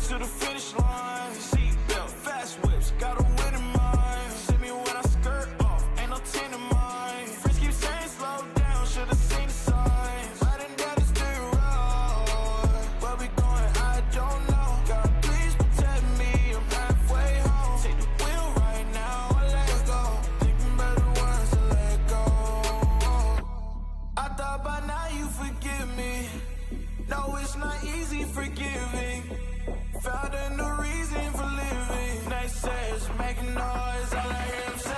To the finish line, seatbelt, fast whips, got a win in mind. See me when I skirt off, ain't no 10 in mine. Friends keep saying slow down, should've seen the signs. Riding down the street road, where we going, I don't know. God, please protect me, I'm halfway home. Take the wheel right now, I let go. Thinking better words to let go. I thought by now you forgive me. No, it's not easy forgiving. Found a new reason for living. Naysayers making noise, all I hear them say.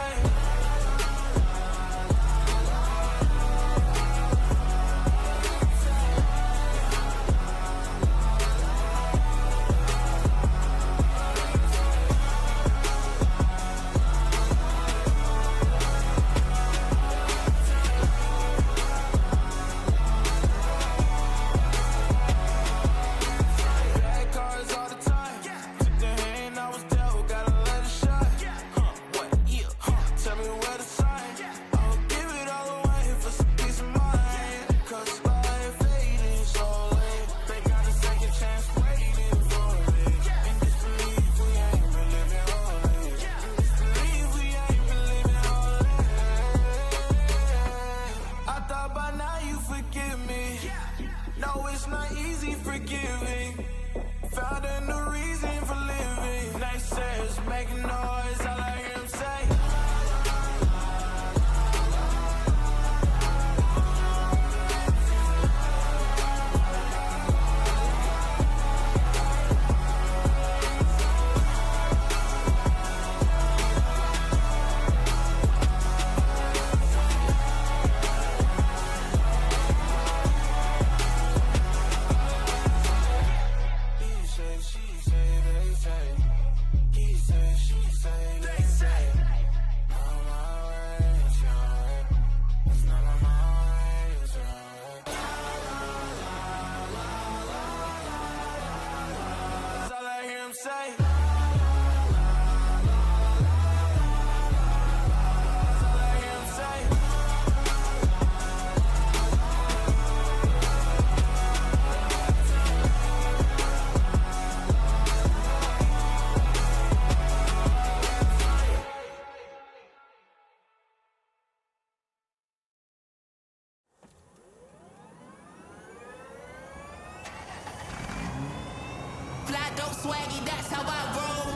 Swaggy, that's how I roll.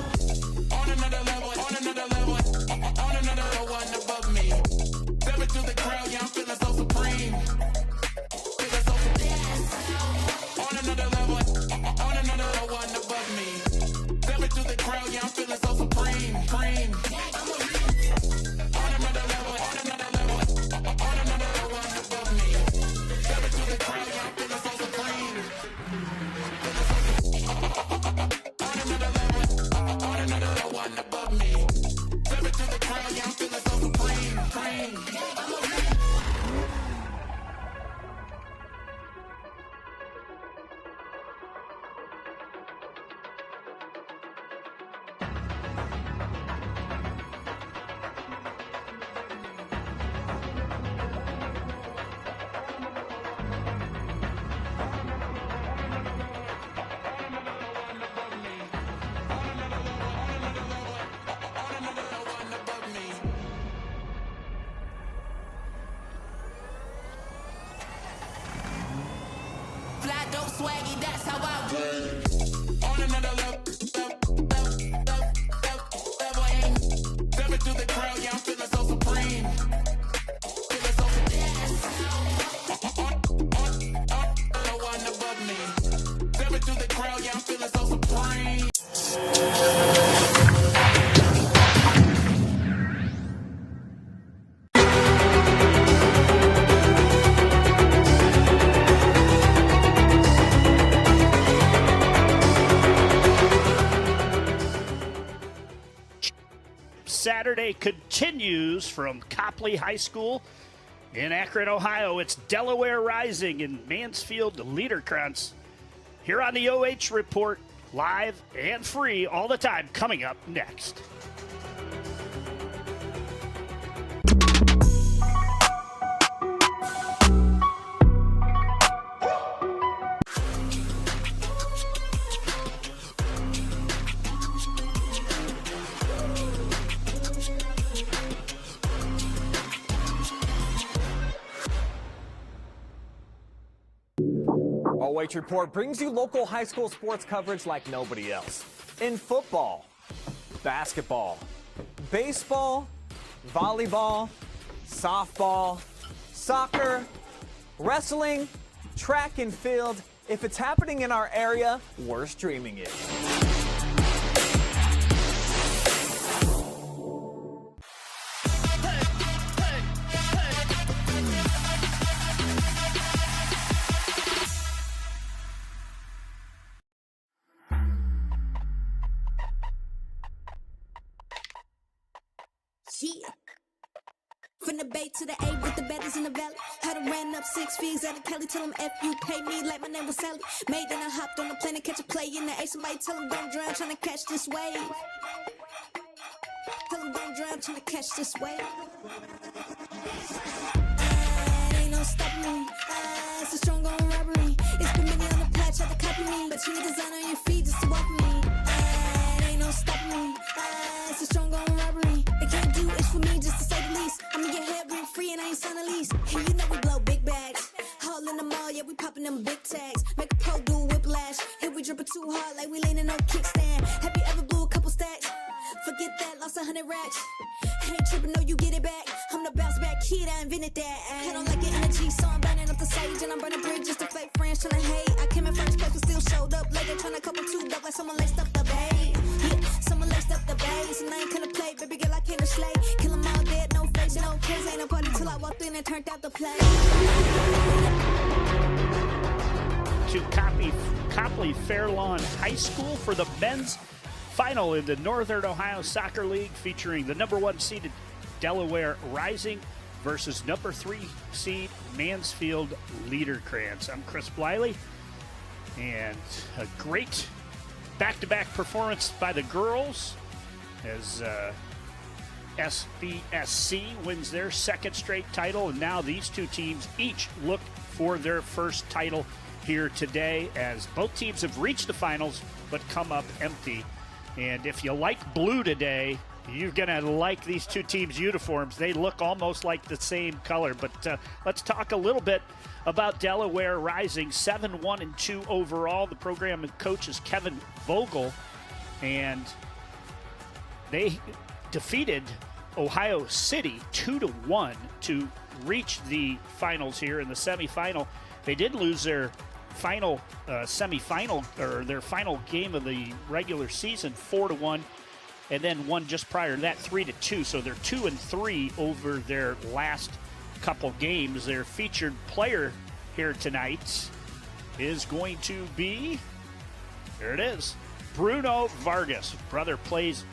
On another level, on another level, on another one above me. Step into the crowd, yeah, I'm feeling so supreme. Feeling so supreme. On another level, on another one above me. Step into the crowd, yeah, I'm feeling so supreme. On another level, on another level, on another one above me. Step into the crowd, yeah, I'm feeling so supreme. Another one above me. Step into the crowd, yeah, I'm feeling so supreme. Swaggy, that's how I roll. On another level, aim. Step into the crowd, yeah, I'm feeling so supreme. Feeling so on one above me. Step into the crowd, yeah, I'm feeling so supreme. Saturday continues from Copley High School in Akron, Ohio. It's Delaware Rising and Mansfield Liederkranz here on the OH Report, live and free all the time, coming up next. OH Report brings you local high school sports coverage like nobody else. In football, basketball, baseball, volleyball, softball, soccer, wrestling, track and field. If it's happening in our area, we're streaming it. From the Bay to the A with the betters in the valley. Had to ran up 6 figures out of Cali. Tell them F you pay me like my name was Sally. Made then I hopped on the plane to catch a play in the A. Somebody tell them don't drown trying to catch this wave. Tell them don't drown trying to catch this wave. Ain't no stopping me. It's a strong on robbery. It's been many on the patch, had to copy me. But you need design on your feet just to walk me. Ain't no stopping me. It's a strong on robbery. They can't do it for me just to say the least. I'ma get head rent free and I ain't sign a lease. And you know we blow big bags. All in the mall, yeah, we popping them big tags. Make a pro do whiplash. Here we dripping too hard like we leaning on kickstand. Have you ever blew a couple stacks? Forget that, lost 100 racks. Ain't tripping, no, you get it back. I'm the bounce back kid, I invented that. I don't like your energy, so I'm burning up the sage. And I'm burning bridges just to fake friends trying to hate. I came in first place, but still showed up later. Trying to couple two dog like someone laced up the bay. Yeah, someone laced up the base. And I ain't gonna play, baby girl, I came to slay. Kill them all dead, no face, no kids. Ain't no party till I walked in and turned out the play. To Copley Fairlawn High School for the men's final in the Northern Ohio Soccer League, featuring the number 1 seeded Delaware Rising versus number 3 seed Mansfield Liederkranz. I'm Chris Bliley, and a great back-to-back performance by the girls as SBSC wins their second straight title, and now these two teams each look for their first title here today, as both teams have reached the finals but come up empty. And if you like blue today, you're going to like these two teams' uniforms. They look almost like the same color. But let's talk a little bit about Delaware Rising. 7-1-2 overall. The program and coach is Kevin Vogel. And they defeated Ohio City 2-1 to reach the finals here in the semifinal. They did lose their final semifinal, or their final game of the regular season, 4-1, and then one just prior to that, 3-2. So they're 2-3 over their last couple games. Their featured player here tonight is going to be, there it is, Bruno Vargas. Brother plays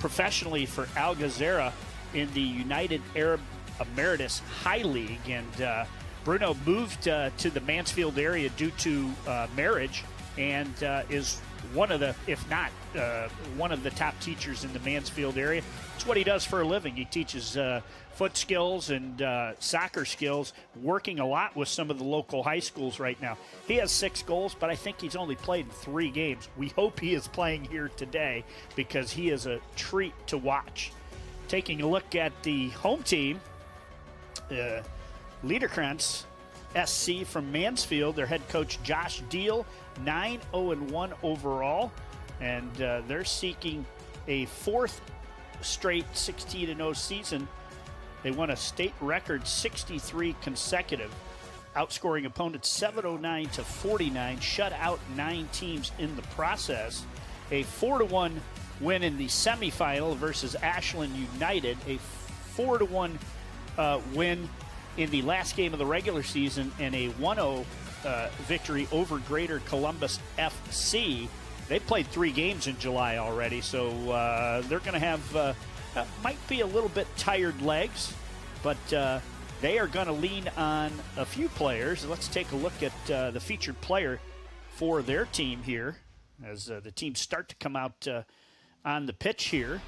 professionally for Al Ghazara in the United Arab Emirates High League, and Bruno moved to the Mansfield area due to marriage, and is one of the, if not one of the top teachers in the Mansfield area. It's what he does for a living. He teaches foot skills and soccer skills, working a lot with some of the local high schools right now. He has 6 goals, but I think he's only played in 3 games. We hope he is playing here today because he is a treat to watch. Taking a look at the home team, Liederkranz SC from Mansfield, their head coach Josh Deal, 9-0-1 overall, and they're seeking a 4th straight 16-0 season. They won a state record 63 consecutive, outscoring opponents 709-49, shut out 9 teams in the process. A 4-1 win in the semifinal versus Ashland United, a 4-1 win in the last game of the regular season, and a 1-0 victory over Greater Columbus FC. They played 3 games in July already, so they're going to have might be a little bit tired legs, but they are going to lean on a few players. Let's take a look at the featured player for their team here as the teams start to come out on the pitch here.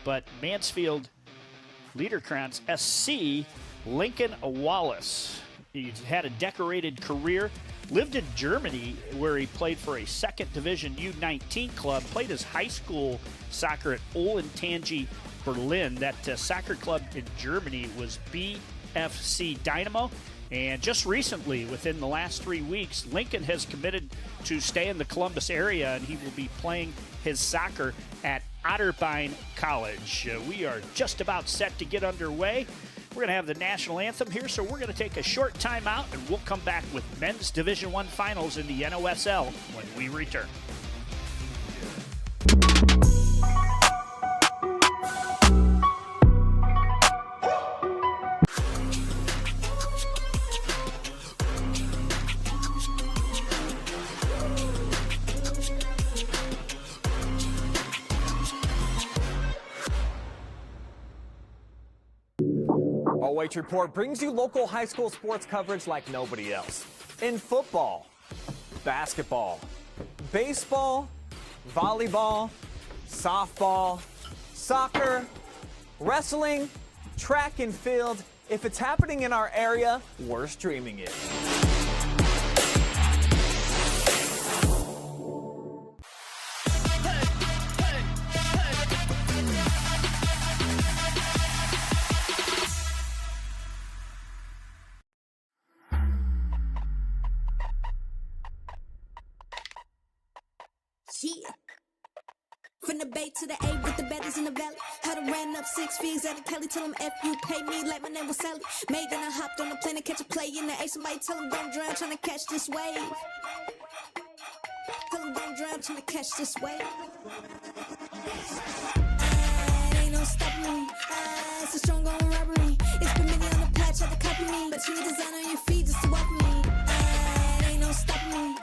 But Mansfield Liederkranz SC, Lincoln Wallace. He's had a decorated career, lived in Germany where he played for a second division U19 club, played his high school soccer at Olentangy, Berlin. That soccer club in Germany was BFC Dynamo. And just recently, within the last 3 weeks, Lincoln has committed to stay in the Columbus area, and he will be playing his soccer at Otterbein College. We are just about set to get underway. We're going to have the national anthem here, so we're going to take a short timeout, and we'll come back with men's Division I finals in the NOSL when we return. OH Report brings you local high school sports coverage like nobody else. In football, basketball, baseball, volleyball, softball, soccer, wrestling, track and field. If it's happening in our area, we're streaming it. Yeah. From the Bay to the A with the betters in the valley. Had to ran up 6 figures at a Kelly. Tell them F you pay me like my name was Sally. Made then I hopped on the plane to catch a play in the A. Somebody tell them don't drown trying to catch this wave. Tell them don't drown trying to catch this wave. Ain't no stopping me. It's a strong on robbery. It's been many on the patch had to copy me. But you need design on your feet just to walk me. Ain't no stopping me.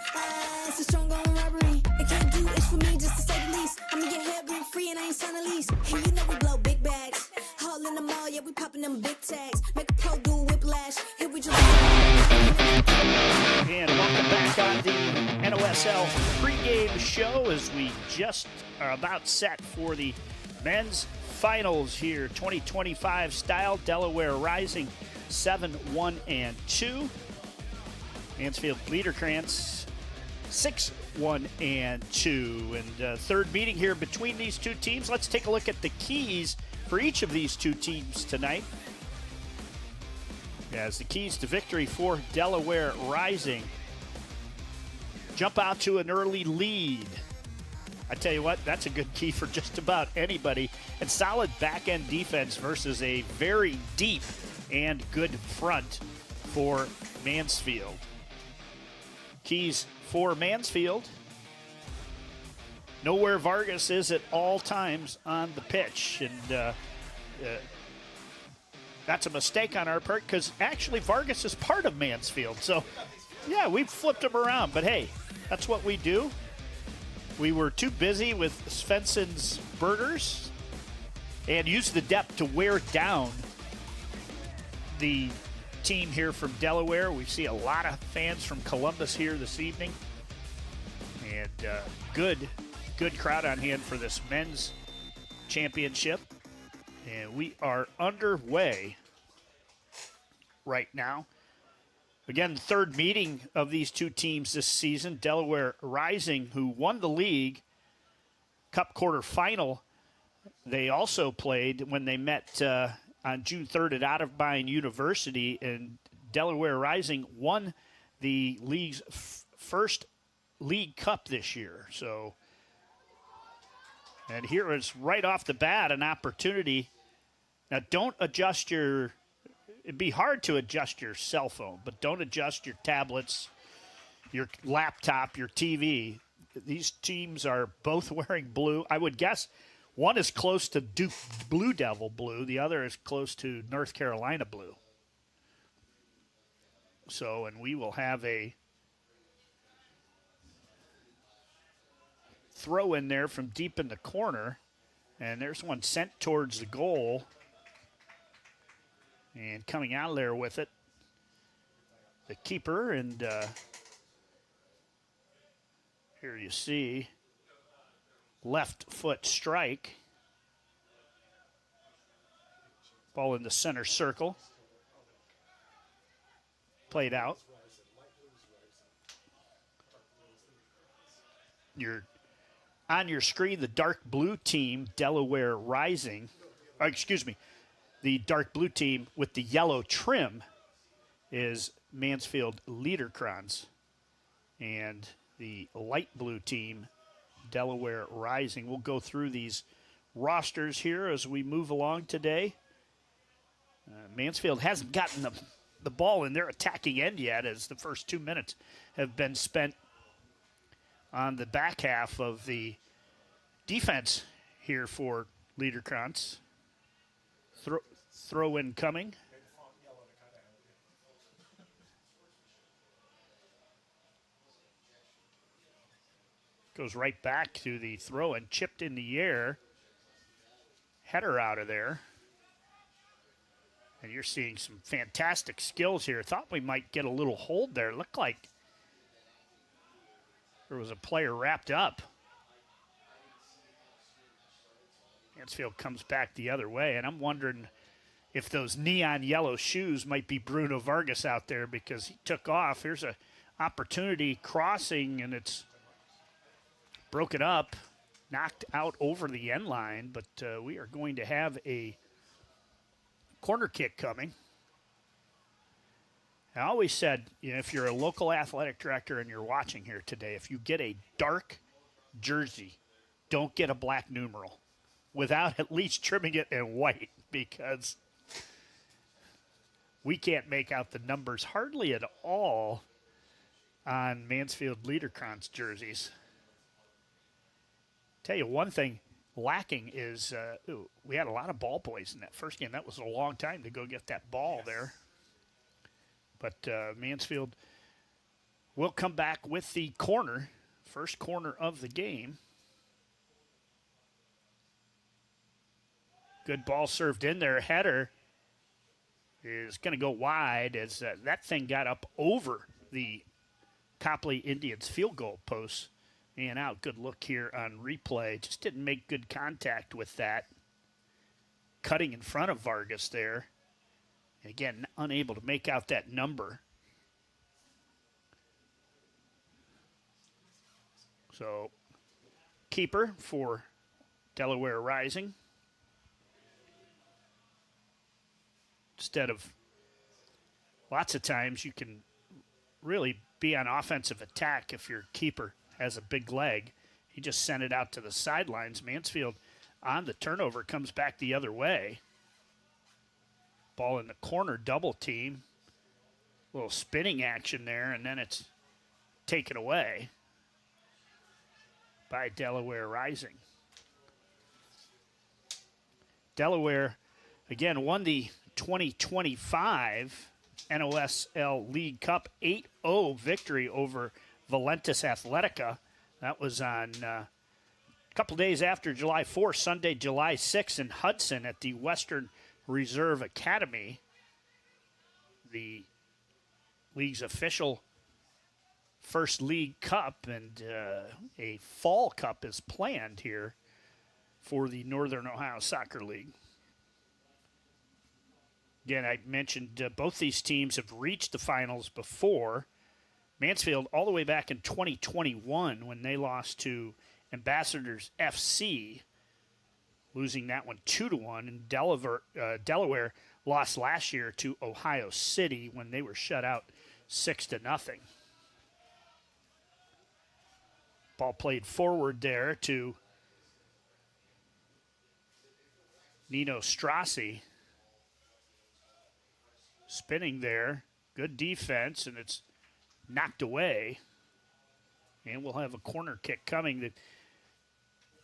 It's a strong on robbery. They can't do it for me just to say the least. I'ma get hell rent free and I ain't sign a lease. And you know we blow big bags. Haul in the mall, yeah, we popping them big tags. Make a pro do whiplash. Here we just. And welcome back on the NOSL pregame show as we just are about set for the men's finals here, 2025 style. Delaware Rising 7-1-2. Mansfield Liederkranz 6-1-2. And third meeting here between these two teams. Let's take a look at the keys for each of these two teams tonight. As the keys to victory for Delaware Rising: jump out to an early lead. I tell you what, that's a good key for just about anybody. And solid back-end defense versus a very deep and good front for Mansfield. Keys for Mansfield: know where Vargas is at all times on the pitch. And that's a mistake on our part because actually Vargas is part of Mansfield. So, yeah, we've flipped him around. But, hey, that's what we do. We were too busy with Svensson's burgers and used the depth to wear down the team here from Delaware. We see a lot of fans from Columbus here this evening. And good crowd on hand for this men's championship. And we are underway right now. Again, third meeting of these two teams this season. Delaware Rising, who won the league cup quarterfinal, they also played when they met on June 3rd at Otterbein University, and Delaware Rising won the league's first league cup this year. So, and here is right off the bat an opportunity. Now, don't adjust your, it'd be hard to adjust your cell phone, but don't adjust your tablets, your laptop, your TV. These teams are both wearing blue. I would guess one is close to Duke Blue Devil blue. The other is close to North Carolina blue. So, and we will have a throw in there from deep in the corner And there's one sent towards the goal. And coming out of there with it, the keeper. And here you see left foot strike. Ball in the center circle. Played out. You're on your screen, the dark blue team, Delaware Rising. The dark blue team with the yellow trim is Mansfield Liederkranz. And the light blue team, Delaware Rising. We'll go through these rosters here as we move along today. Mansfield hasn't gotten the ball in their attacking end yet, as the first 2 minutes have been spent on the back half of the defense here for Liederkranz. Throw in coming. Goes right back to the throw and chipped in the air. Header out of there. And you're seeing some fantastic skills here. Thought we might get a little hold there. Looked like there was a player wrapped up. Mansfield comes back the other way, and I'm wondering if those neon yellow shoes might be Bruno Vargas out there, because he took off. Here's an opportunity crossing, and it's broken up, knocked out over the end line, but we are going to have a corner kick coming. I always said, if you're a local athletic director and you're watching here today, if you get a dark jersey, don't get a black numeral without at least trimming it in white, because we can't make out the numbers hardly at all on Mansfield Liederkranz jerseys. Tell you one thing lacking is we had a lot of ball boys in that first game. That was a long time to go get that ball there. But Mansfield will come back with the corner, first corner of the game. Good ball served in there. Header is going to go wide as that thing got up over the Copley Indians field goal post and out. Good look here on replay. Just didn't make good contact with that. Cutting in front of Vargas there. Again, unable to make out that number. So, keeper for Delaware Rising. Instead of lots of times you can really be on offensive attack if your keeper has a big leg. He just sent it out to the sidelines. Mansfield on the turnover comes back the other way. Ball in the corner, double team. A little spinning action there, and then it's taken away by Delaware Rising. Delaware, again, won the 2025 NOSL League Cup 8-0 victory over Valentis Athletica. That was on a couple days after July 4th, Sunday, July 6th in Hudson at the Western Reserve Academy. The league's official first league cup, and a fall cup is planned here for the Northern Ohio Soccer League. Again, I mentioned both these teams have reached the finals before. Mansfield all the way back in 2021 when they lost to Ambassadors FC, losing that one 2-1. And Delaware lost last year to Ohio City when they were shut out 6-0. Ball played forward there to Nino Strassi. Spinning there. Good defense, and it's knocked away. And we'll have a corner kick coming. The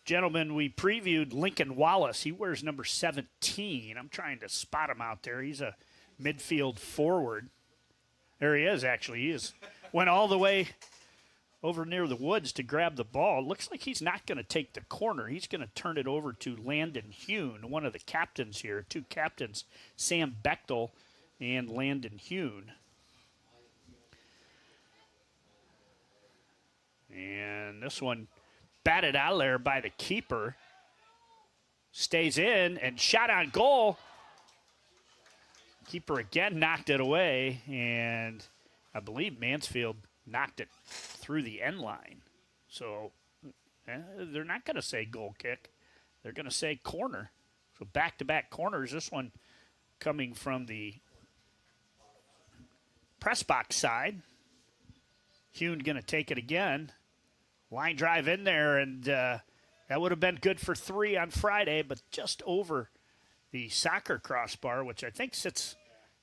gentleman we previewed, Lincoln Wallace, he wears number 17. I'm trying to spot him out there. He's a midfield forward. There he is, actually. He is. Went all the way over near the woods to grab the ball. It looks like he's not going to take the corner. He's going to turn it over to Landon Hune, one of the captains here. Two captains, Sam Bechtel and Landon Hune. And this one batted out of there by the keeper. Stays in and shot on goal. Keeper again knocked it away, and I believe Mansfield knocked it through the end line. So they're not going to say goal kick. They're going to say corner. So back-to-back corners. This one coming from the press box side. Hune going to take it again. Line drive in there, and that would have been good for 3 on Friday, but just over the soccer crossbar, which I think sits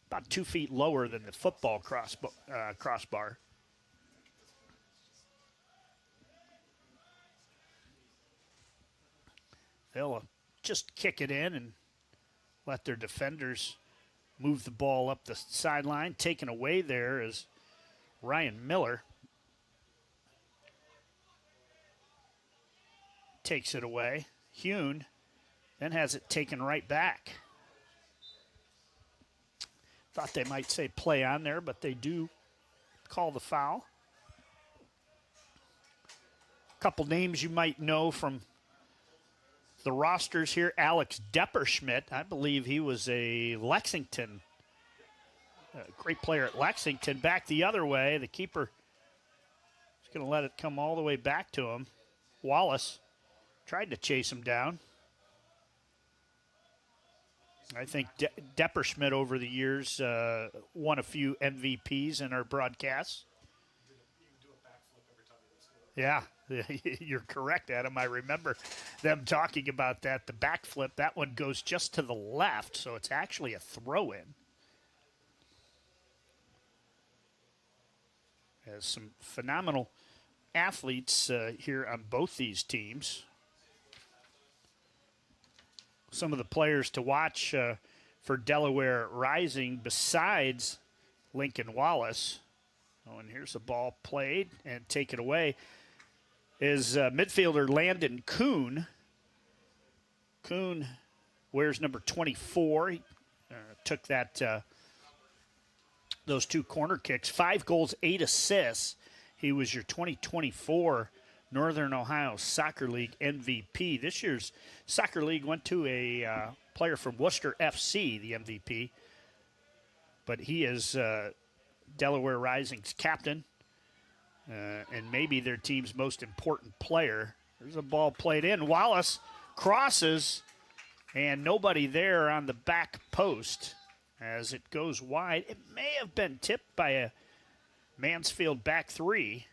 about 2 feet lower than the football crossbar. They'll just kick it in and let their defenders move the ball up the sideline. Taken away there is Ryan Miller. Takes it away. Hune then has it taken right back. Thought they might say play on there, but they do call the foul. A couple names you might know from the rosters here. Alex Depperschmidt, I believe he was a Lexington, great player at Lexington. Back the other way, the keeper is going to let it come all the way back to him. Wallace tried to chase him down. I think Depperschmidt over the years won a few MVPs in our broadcasts. Yeah, you're correct, Adam. I remember them talking about that. The backflip, that one goes just to the left, so it's actually a throw-in. Has some phenomenal athletes here on both these teams. Some of the players to watch for Delaware Rising besides Lincoln Wallace. Oh, and here's the ball played and taken away is midfielder Landon Kuhn. Kuhn wears number 24. He took that those 2 corner kicks. 5 goals, 8 assists. He was your 2024 Northern Ohio Soccer League MVP. This year's Soccer League went to a player from Worcester FC, the MVP. But he is Delaware Rising's captain and maybe their team's most important player. There's a ball played in. Wallace crosses, and nobody there on the back post as it goes wide. It may have been tipped by a Mansfield back 3.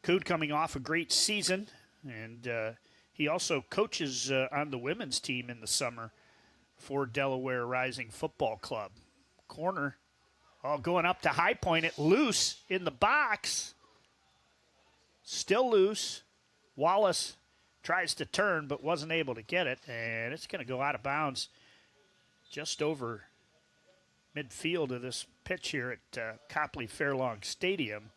Coode coming off a great season, and he also coaches on the women's team in the summer for Delaware Rising Football Club. Corner, going up to High Point, it loose in the box. Still loose. Wallace tries to turn but wasn't able to get it, and it's going to go out of bounds just over midfield of this pitch here at Copley Fairlawn Stadium.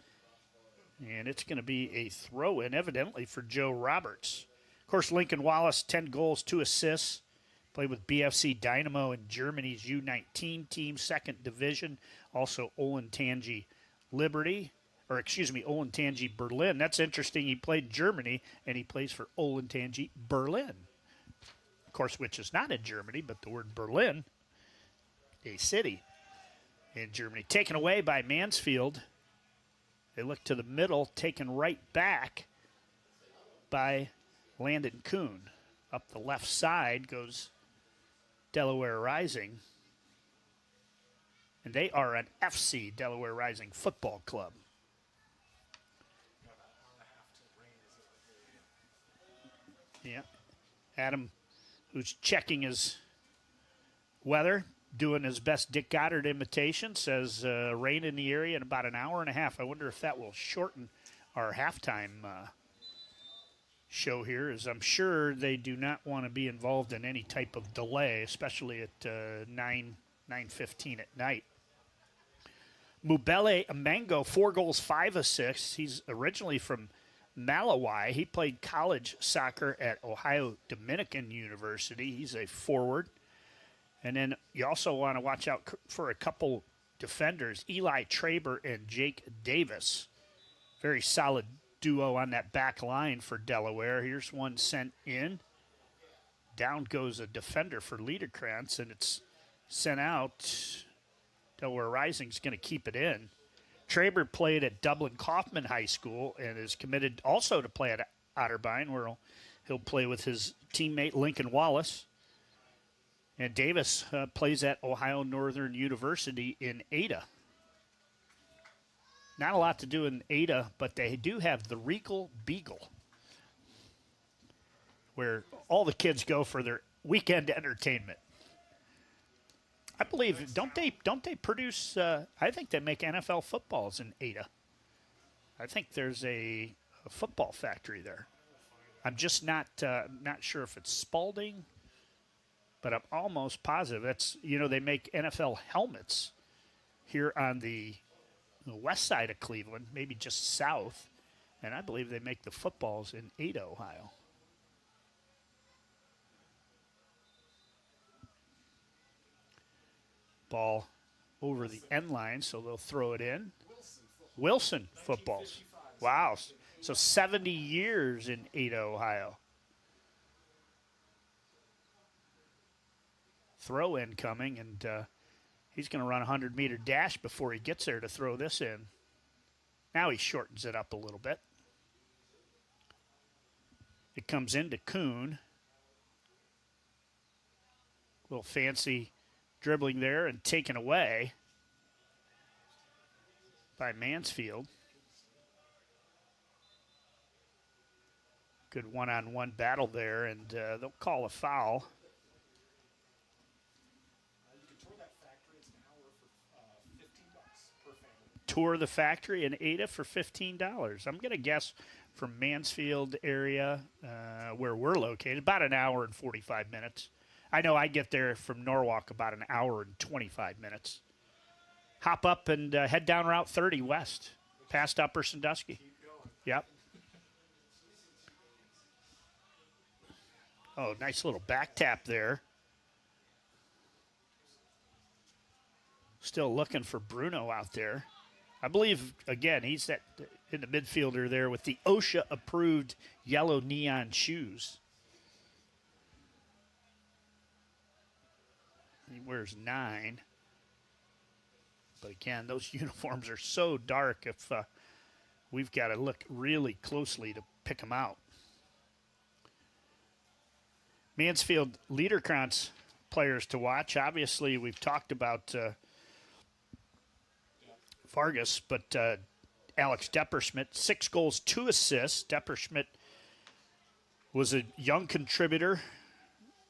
And it's going to be a throw-in, evidently, for Joe Roberts. Of course, Lincoln Wallace, 10 goals, 2 assists. Played with BFC Dynamo in Germany's U19 team, 2nd division. Also Olentangy Olentangy Berlin. That's interesting. He played Germany, and he plays for Olentangy Berlin. Of course, which is not in Germany, but the word Berlin, a city in Germany. Taken away by Mansfield. They look to the middle, taken right back by Landon Kuhn. Up the left side goes Delaware Rising. And they are an FC, Delaware Rising Football Club. Yeah. Adam, who's checking his weather, doing his best Dick Goddard imitation, says rain in the area in about an hour and a half. I wonder if that will shorten our halftime show here, as I'm sure they do not want to be involved in any type of delay, especially at 9:15 at night. Mubele Amango, 4 goals, 5 assists. He's originally from Malawi. He played college soccer at Ohio Dominican University. He's a forward. And then you also want to watch out for a couple defenders, Eli Traber and Jake Davis. Very solid duo on that back line for Delaware. Here's one sent in. Down goes a defender for Liederkranz, and it's sent out. Delaware Rising's going to keep it in. Traber played at Dublin Kaufman High School and is committed also to play at Otterbein, where he'll play with his teammate Lincoln Wallace. And Davis plays at Ohio Northern University in Ada. Not a lot to do in Ada, but they do have the Regal Beagle, where all the kids go for their weekend entertainment. I believe, don't they produce, I think they make NFL footballs in Ada. I think there's a football factory there. I'm just not sure if it's Spalding, but I'm almost positive. They make NFL helmets here on the west side of Cleveland, maybe just south, and I believe they make the footballs in Ada, Ohio. Ball over the end line, so they'll throw it in. Wilson footballs. Wow. So 70 years in Ada, Ohio. Throw in coming, and he's going to run a 100-meter dash before he gets there to throw this in. Now he shortens it up a little bit. It comes into Kuhn. A little fancy dribbling there and taken away by Mansfield. Good one-on-one battle there, and they'll call a foul. Tour the factory in Ada for $15. I'm going to guess from Mansfield area where we're located, about an hour and 45 minutes. I know I get there from Norwalk about an hour and 25 minutes. Hop up and head down Route 30 west, past Upper Sandusky. Yep. Oh, nice little back tap there. Still looking for Bruno out there. I believe, again, he's in the midfielder there with the OSHA-approved yellow neon shoes. He wears 9. But, again, those uniforms are so dark if we've got to look really closely to pick them out. Mansfield Liederkranz players to watch. Obviously, we've talked about Vargas, but Alex Depperschmidt, 6 goals, 2 assists. Depperschmidt was a young contributor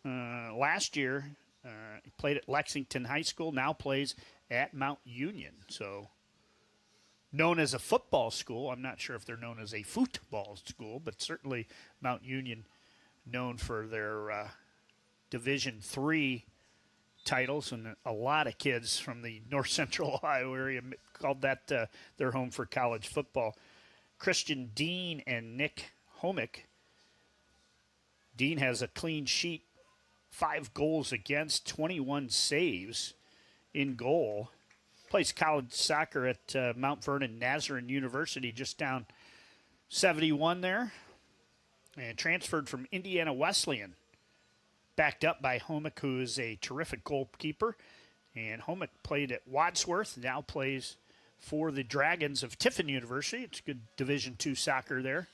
last year. He played at Lexington High School, now plays at Mount Union. So known as a football school. I'm not sure if they're known as a football school, but certainly Mount Union known for their Division III titles, and a lot of kids from the north central Ohio area called that their home for college football. Christian Dean and Nick Homick. Dean has a clean sheet, 5 goals against, 21 saves in goal. Plays college soccer at Mount Vernon Nazarene University, just down 71 there. And transferred from Indiana Wesleyan. Backed up by Homick, who is a terrific goalkeeper. And Homick played at Wadsworth, now plays for the Dragons of Tiffin University. It's good Division II soccer there.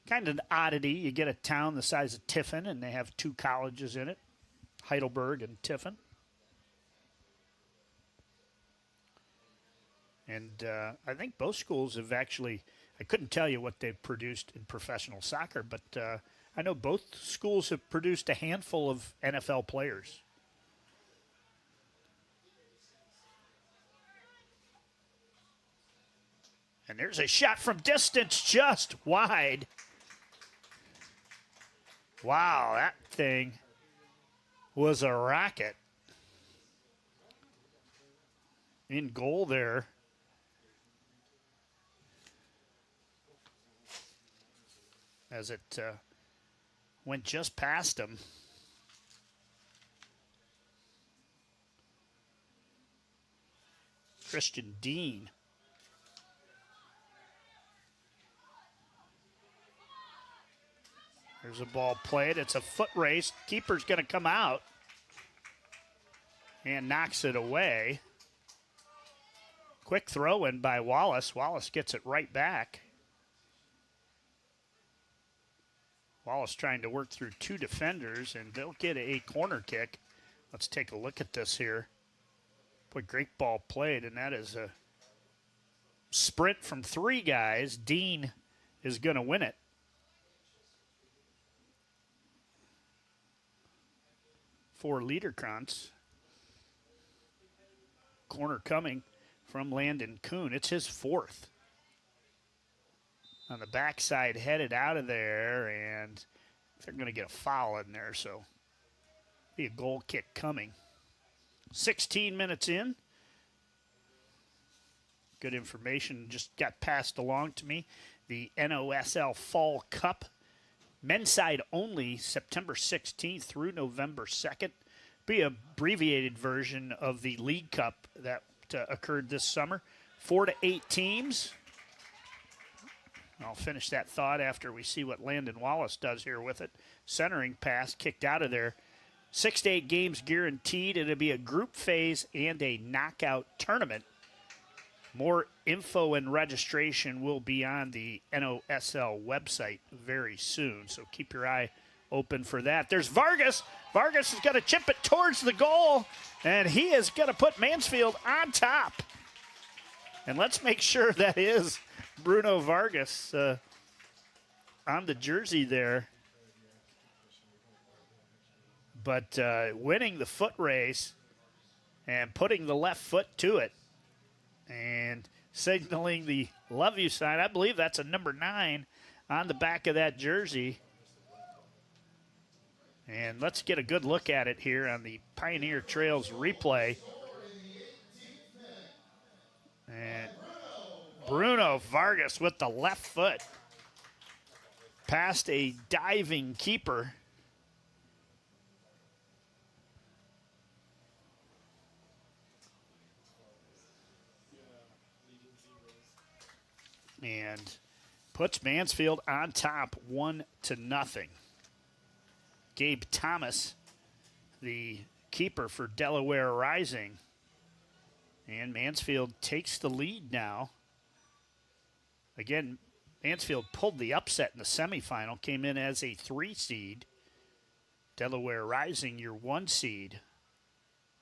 Kind of an oddity. You get a town the size of Tiffin, and they have 2 colleges in it, Heidelberg and Tiffin. And I think both schools have actually, I couldn't tell you what they've produced in professional soccer, but I know both schools have produced a handful of NFL players. And there's a shot from distance, just wide. Wow, that thing was a rocket. in goal there. As it went just past him. Christian Dean. There's a ball played. It's a foot race. Keeper's going to come out and knocks it away. Quick throw in by Wallace. Wallace gets it right back. Wallace trying to work through two defenders, and they'll get a corner kick. Let's take a look at this here. Boy, great ball played, and that is a sprint from three guys. Dean is going to win it. For Liederkranz. Corner coming from Landon Kuhn. It's his fourth. On the backside, headed out of there, and they're going to get a foul in there, so be a goal kick coming. 16 minutes in. Good information just got passed along to me. The NOSL Fall Cup, men's side only, September 16th through November 2nd. Be an abbreviated version of the League Cup that occurred this summer. 4 to 8 teams. I'll finish that thought after we see what Landon Wallace does here with it. Centering pass kicked out of there. 6 to 8 games guaranteed. It'll be a group phase and a knockout tournament. More info and registration will be on the NOSL website very soon, so keep your eye open for that. There's Vargas. Vargas is going to chip it towards the goal, and he is going to put Mansfield on top. And let's make sure that is Bruno Vargas on the jersey there. But winning the foot race and putting the left foot to it and signaling the love you sign. I believe that's a number 9 on the back of that jersey. And let's get a good look at it here on the Pioneer Trails replay. And Bruno Vargas with the left foot past a diving keeper. And puts Mansfield on top 1-0. Gabe Thomas, the keeper for Delaware Rising. And Mansfield takes the lead now. Again, Mansfield pulled the upset in the semifinal, came in as a 3 seed. Delaware Rising, your 1 seed.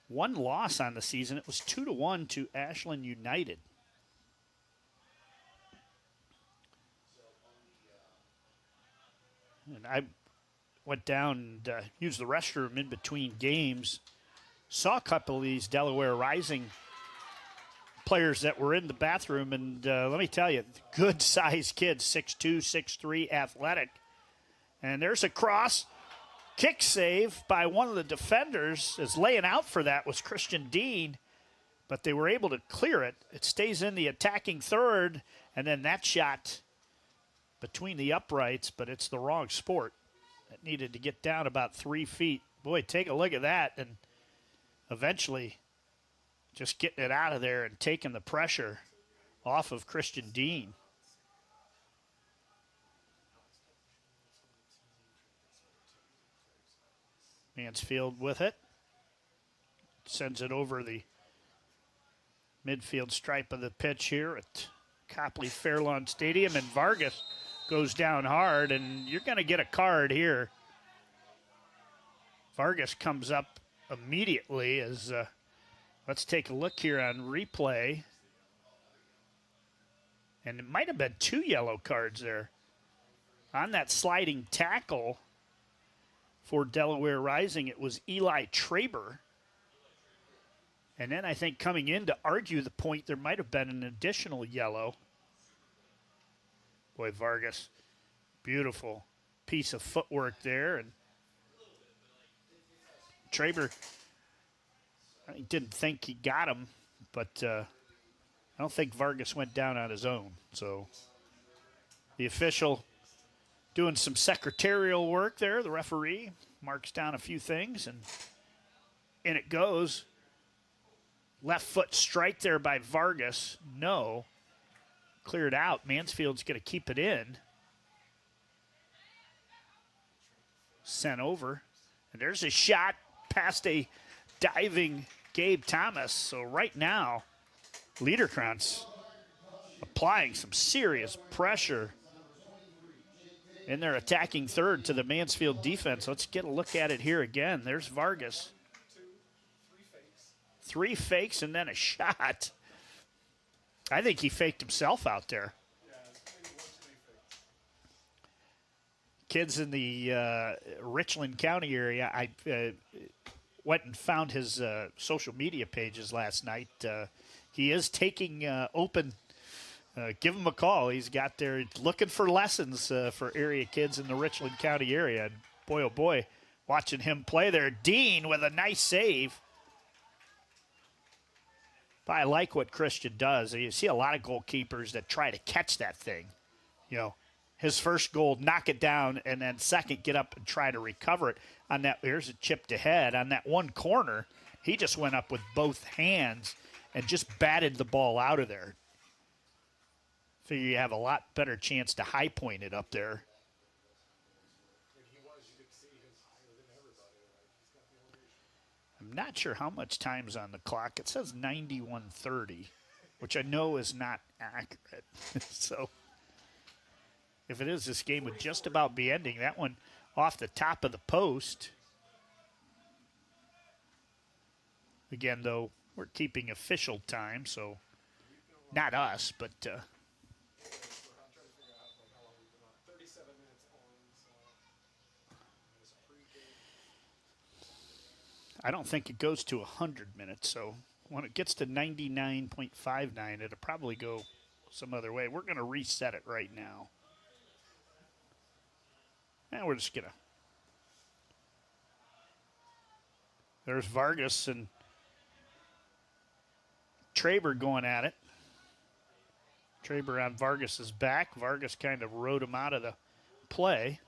1 loss on the season. It was 2-1 to Ashland United. And I went down and used the restroom in between games. Saw a couple of these Delaware Rising players that were in the bathroom, and let me tell you, good-sized kids, 6'2", 6'3", athletic. And there's a cross. Kick save by one of the defenders. As laying out for that was Christian Dean, but they were able to clear it. It stays in the attacking third, and then that shot between the uprights, but it's the wrong sport. It needed to get down about 3 feet. Boy, take a look at that, and eventually just getting it out of there and taking the pressure off of Christian Dean. Mansfield with it. Sends it over the midfield stripe of the pitch here at Copley Fairlawn Stadium, and Vargas goes down hard, and you're going to get a card here. Vargas comes up immediately as let's take a look here on replay. And it might have been 2 yellow cards there. On that sliding tackle for Delaware Rising, it was Eli Traber. And then I think coming in to argue the point, there might have been an additional yellow. Boy, Vargas, beautiful piece of footwork there. And Traber, I didn't think he got him, but I don't think Vargas went down on his own. So the official doing some secretarial work there. The referee marks down a few things, and in it goes. Left foot strike there by Vargas. No. Cleared out. Mansfield's going to keep it in. Sent over. And there's a shot past a diving Gabe Thomas. So right now, Liederkranz applying some serious pressure in their attacking third to the Mansfield defense. Let's get a look at it here again. There's Vargas. 3 fakes and then a shot. I think he faked himself out there. Kids in the Richland County area, I went and found his social media pages last night. He is taking open, give him a call. He's got there looking for lessons for area kids in the Richland County area. And boy, oh boy, watching him play there. Dean with a nice save. But I like what Christian does. You see a lot of goalkeepers that try to catch that thing. You know, his first goal, knock it down, and then second, get up and try to recover it. On that, here's a chip to head. On that one corner, he just went up with both hands and just batted the ball out of there. Figure you have a lot better chance to high point it up there. I'm not sure how much time's on the clock. It says 91:30, which I know is not accurate. So if it is, this game would just about be ending. That one off the top of the post. Again, though, we're keeping official time, so not us, but I don't think it goes to 100 minutes, so when it gets to 99.59, it'll probably go some other way. We're going to reset it right now. And we're just going to. There's Vargas and Traber going at it. Traber on Vargas's back. Vargas kind of rode him out of the play.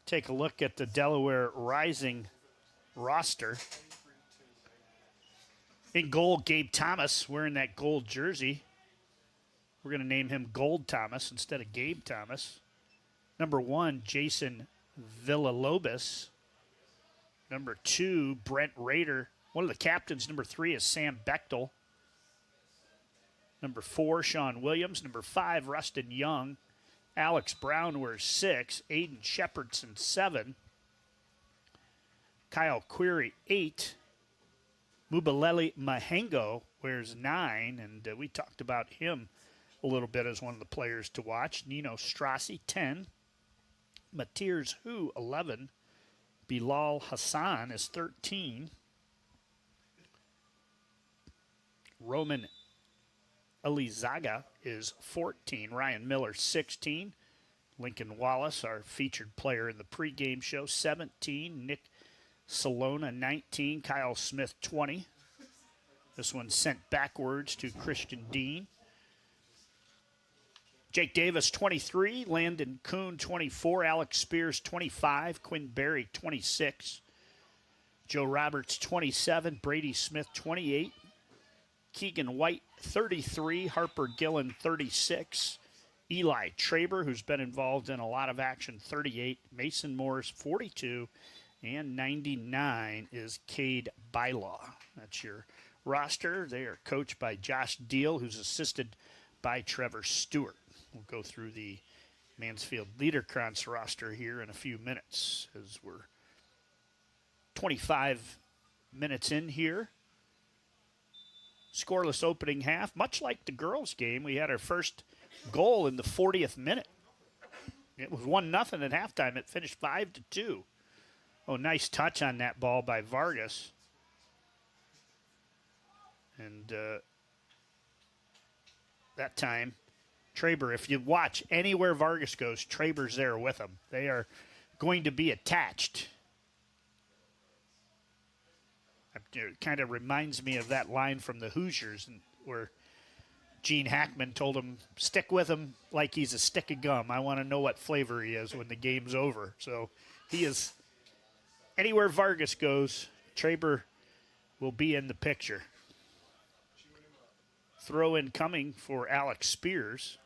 Take a look at the Delaware Rising roster. In goal, Gabe Thomas wearing that gold jersey. We're going to name him Gold Thomas instead of Gabe Thomas. Number 1, Jason Villalobos. Number 2, Brent Rader. One of the captains, number 3, is Sam Bechtel. Number 4, Sean Williams. Number 5, Rustin Young. Alex Brown wears 6. Aiden Shepardson 7. Kyle Query 8. Mubaleli Mahengo wears 9. And we talked about him a little bit as one of the players to watch. Nino Strassi 10. Matiers Hu 11. Bilal Hassan is 13. Roman Elizaga is 14. Ryan Miller, 16. Lincoln Wallace, our featured player in the pregame show, 17. Nick Salona, 19. Kyle Smith, 20. This one sent backwards to Christian Dean. Jake Davis, 23. Landon Kuhn, 24. Alex Spears, 25. Quinn Berry, 26. Joe Roberts, 27. Brady Smith, 28. Keegan White, 33. Harper Gillen, 36. Eli Traber, who's been involved in a lot of action, 38. Mason Morris, 42. And 99 is Cade Bylaw. That's your roster. They are coached by Josh Deal, who's assisted by Trevor Stewart. We'll go through the Mansfield Liederkranz roster here in a few minutes as we're 25 minutes in here. Scoreless opening half. Much like the girls' game, we had our first goal in the 40th minute. It was 1-0 at halftime. It finished 5-2. Oh, nice touch on that ball by Vargas. And that time, Traber, if you watch anywhere Vargas goes, Traber's there with him. They are going to be attached. I'm It kind of reminds me of that line from the Hoosiers where Gene Hackman told him, stick with him like he's a stick of gum. I want to know what flavor he is when the game's over. So he is, anywhere Vargas goes, Traber will be in the picture. Throw in coming for Alex Spears.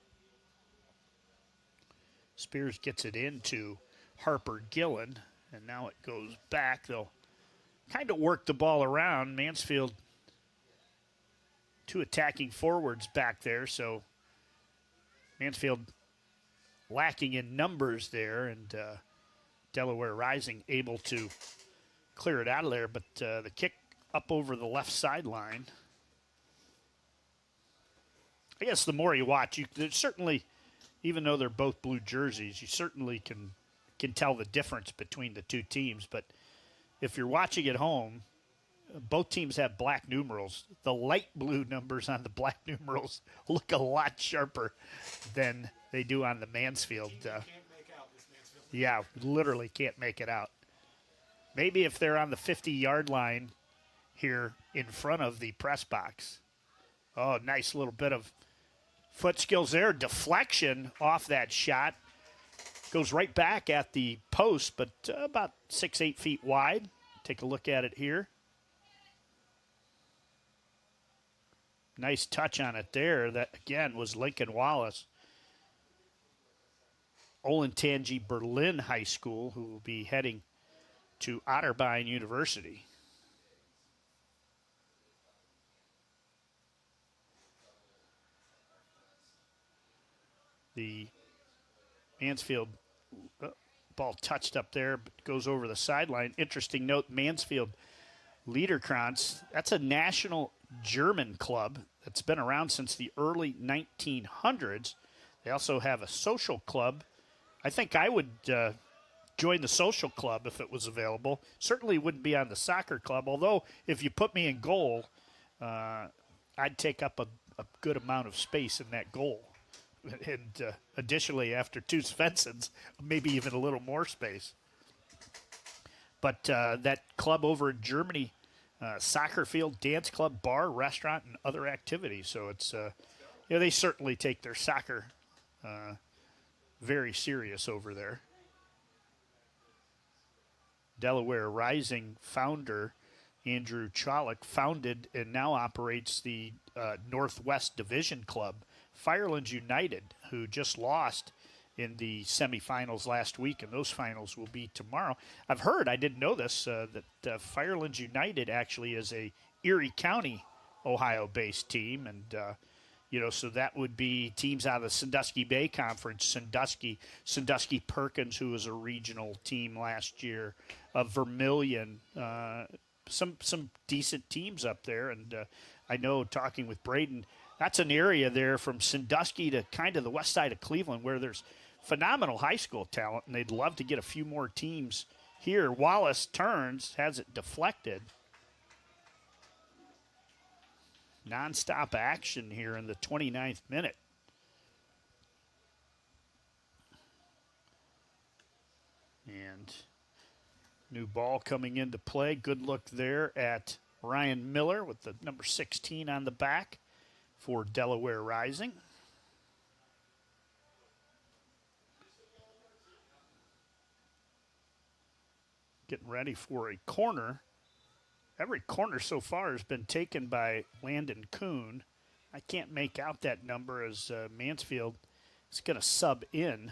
Spears gets it into Harper Gillen, and now it goes back. They'll kind of work the ball around. Mansfield, two attacking forwards back there, so Mansfield lacking in numbers there, and Delaware Rising able to clear it out of there, but the kick up over the left sideline. I guess the more you watch, there's certainly, even though they're both blue jerseys, you certainly can tell the difference between the two teams. But if you're watching at home, both teams have black numerals. The light blue numbers on the black numerals look a lot sharper than they do on the Mansfield. Yeah, literally can't make it out. Maybe if they're on the 50-yard line here in front of the press box. Oh, nice little bit of foot skills there. Deflection off that shot. Goes right back at the post, but about 6-8 feet wide. Take a look at it here. Nice touch on it there. That, again, was Lincoln Wallace. Olentangy Berlin High School, who will be heading to Otterbein University. The Mansfield ball touched up there, but goes over the sideline. Interesting note, Mansfield Liederkranz, that's a national German club that's been around since the early 1900s. They also have a social club. I think I would join the social club if it was available. Certainly wouldn't be on the soccer club, although if you put me in goal, I'd take up a good amount of space in that goal. And additionally, after two Svensons, maybe even a little more space. But that club over in Germany, soccer field, dance club, bar, restaurant, and other activities. So it's, they certainly take their soccer very serious over there. Delaware Rising founder Andrew Chalik founded and now operates the Northwest Division Club. Firelands United, who just lost in the semifinals last week, and those finals will be tomorrow. I've heard, I didn't know this, that Firelands United actually is a Erie County, Ohio-based team, and so that would be teams out of the Sandusky Bay Conference, Sandusky Perkins, who was a regional team last year, Vermilion, some decent teams up there, and I know talking with Braden, that's an area there from Sandusky to kind of the west side of Cleveland where there's phenomenal high school talent, and they'd love to get a few more teams here. Wallace turns, has it deflected. Non-stop action here in the 29th minute. And new ball coming into play. Good look there at Ryan Miller with the number 16 on the back for Delaware Rising. Getting ready for a corner. Every corner so far has been taken by Landon Kuhn. I can't make out that number as Mansfield is going to sub in.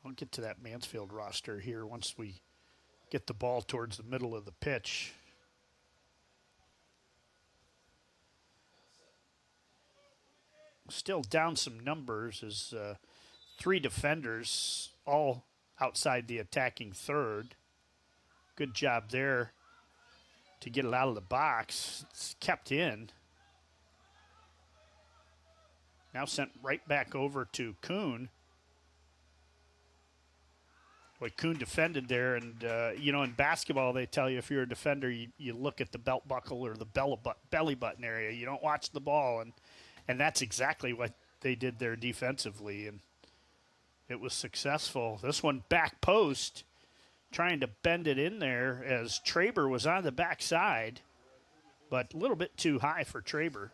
I'll get to that Mansfield roster here once we get the ball towards the middle of the pitch. Still down some numbers as three defenders, all outside the attacking third. Good job there to get it out of the box. It's kept in. Now sent right back over to Kuhn. Boy, Kuhn defended there, and in basketball they tell you if you're a defender, you look at the belt buckle or the belly button area. You don't watch the ball, and that's exactly what they did there defensively, and it was successful. This one back post trying to bend it in there as Traber was on the backside, but a little bit too high for Traber.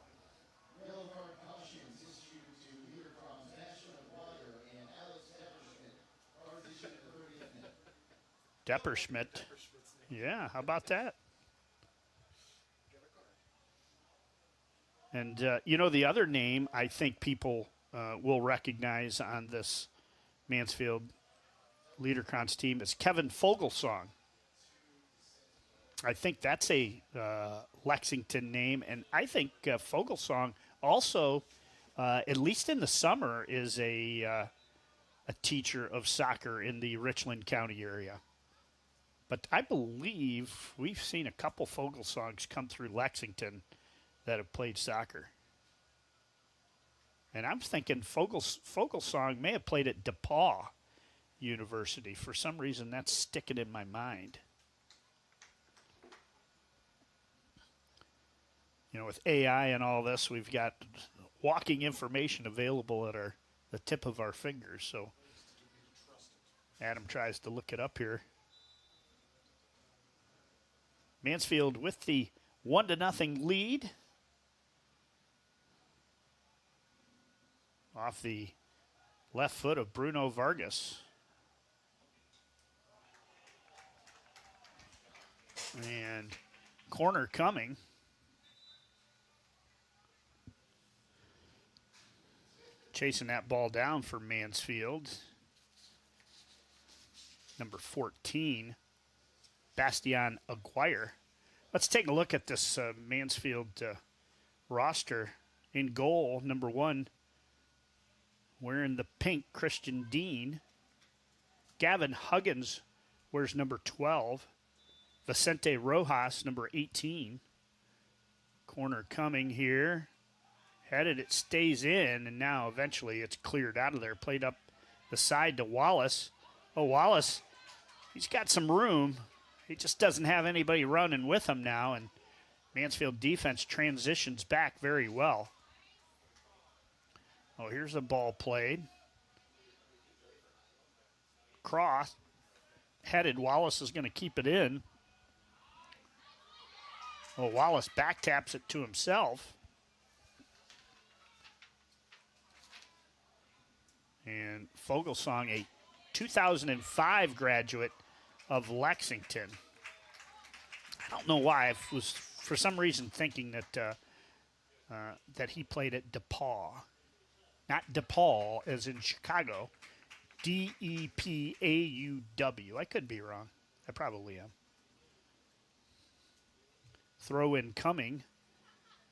Depperschmidt. Yeah, how about that? And, the other name I think people will recognize on this Mansfield Liederkranz team is Kevin Fogelsong. I think that's a Lexington name, and I think Fogelsong also, at least in the summer, is a teacher of soccer in the Richland County area. But I believe we've seen a couple Fogelsongs come through Lexington that have played soccer. And I'm thinking Fogelsong may have played at DePaul University. For some reason, that's sticking in my mind. With AI and all this, we've got walking information available at the tip of our fingers. So Adam tries to look it up here. Mansfield with the 1-0 lead. Off the left foot of Bruno Vargas. And corner coming. Chasing that ball down for Mansfield. Number 14, Bastian Aguirre. Let's take a look at this Mansfield roster. In goal, number 1, wearing the pink, Christian Dean. Gavin Huggins wears number 12. Vicente Rojas, number 18. Corner coming here. Headed, it stays in, and now eventually it's cleared out of there. Played up the side to Wallace. Oh, Wallace, he's got some room. He just doesn't have anybody running with him now, and Mansfield defense transitions back very well. Oh, here's a ball played. Cross. Headed, Wallace is going to keep it in. Oh, Wallace back taps it to himself. And Fogelsong, a 2005 graduate of Lexington. I don't know why. I was, for some reason, thinking that that he played at DePaul. Not DePaul, as in Chicago. D-E-P-A-U-W. I could be wrong. I probably am. Throw in coming,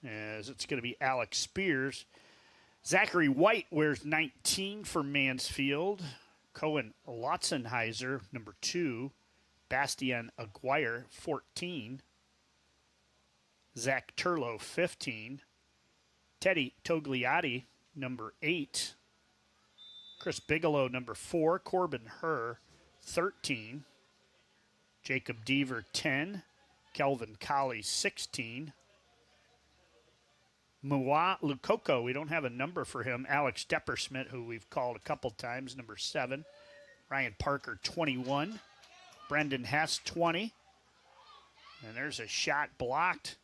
as it's going to be Alex Spears. Zachary White wears 19 for Mansfield. Cohen Lotzenheiser, number 2. Bastian Aguirre, 14. Zach Turlow, 15. Teddy Togliatti, number 8. Chris Bigelow, number 4. Corbin Herr, 13. Jacob Deever, 10. Kelvin Colley, 16. Mua Lukoko, we don't have a number for him. Alex Depperschmidt, who we've called a couple times, number 7. Ryan Parker, 21. Brendan Hess, 20. And there's a shot blocked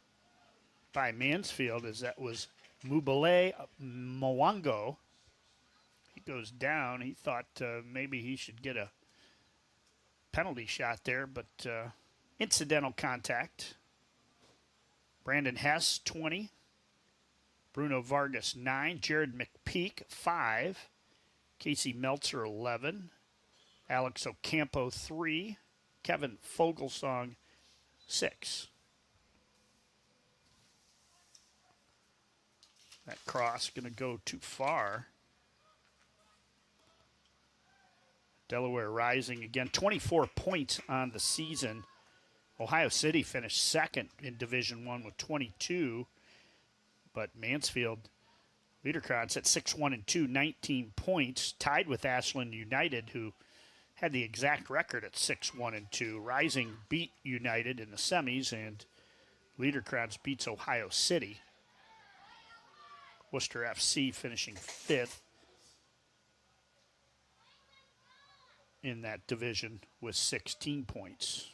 by Mansfield, as that was Mubale Mwango. He goes down. He thought maybe he should get a penalty shot there, but incidental contact. Brandon Hess, 20. Bruno Vargas, 9. Jared McPeak, 5. Casey Meltzer, 11. Alex Ocampo, 3. Kevin Fogelsong, 6. That cross going to go too far. Delaware Rising again, 24 points on the season. Ohio City finished second in Division I with 22. But Mansfield Liederkranz at 6-1-2, 19 points, tied with Ashland United, who had the exact record at 6-1-2. Rising beat United in the semis, and Liederkranz beats Ohio City. Worcester FC finishing 5th. in that division with 16 points.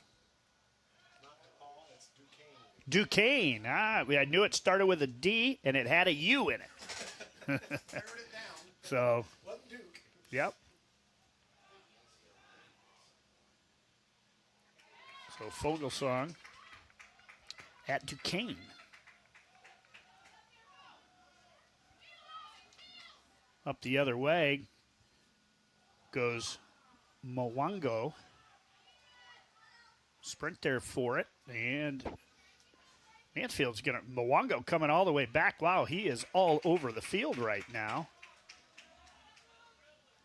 Duquesne. I knew it started with a D and it had a U in it. So, yep. So Fogelsong at Duquesne. Up the other way goes Mwango. Sprint there for it, and Mansfield's going to, Mwango coming all the way back. Wow, he is all over the field right now.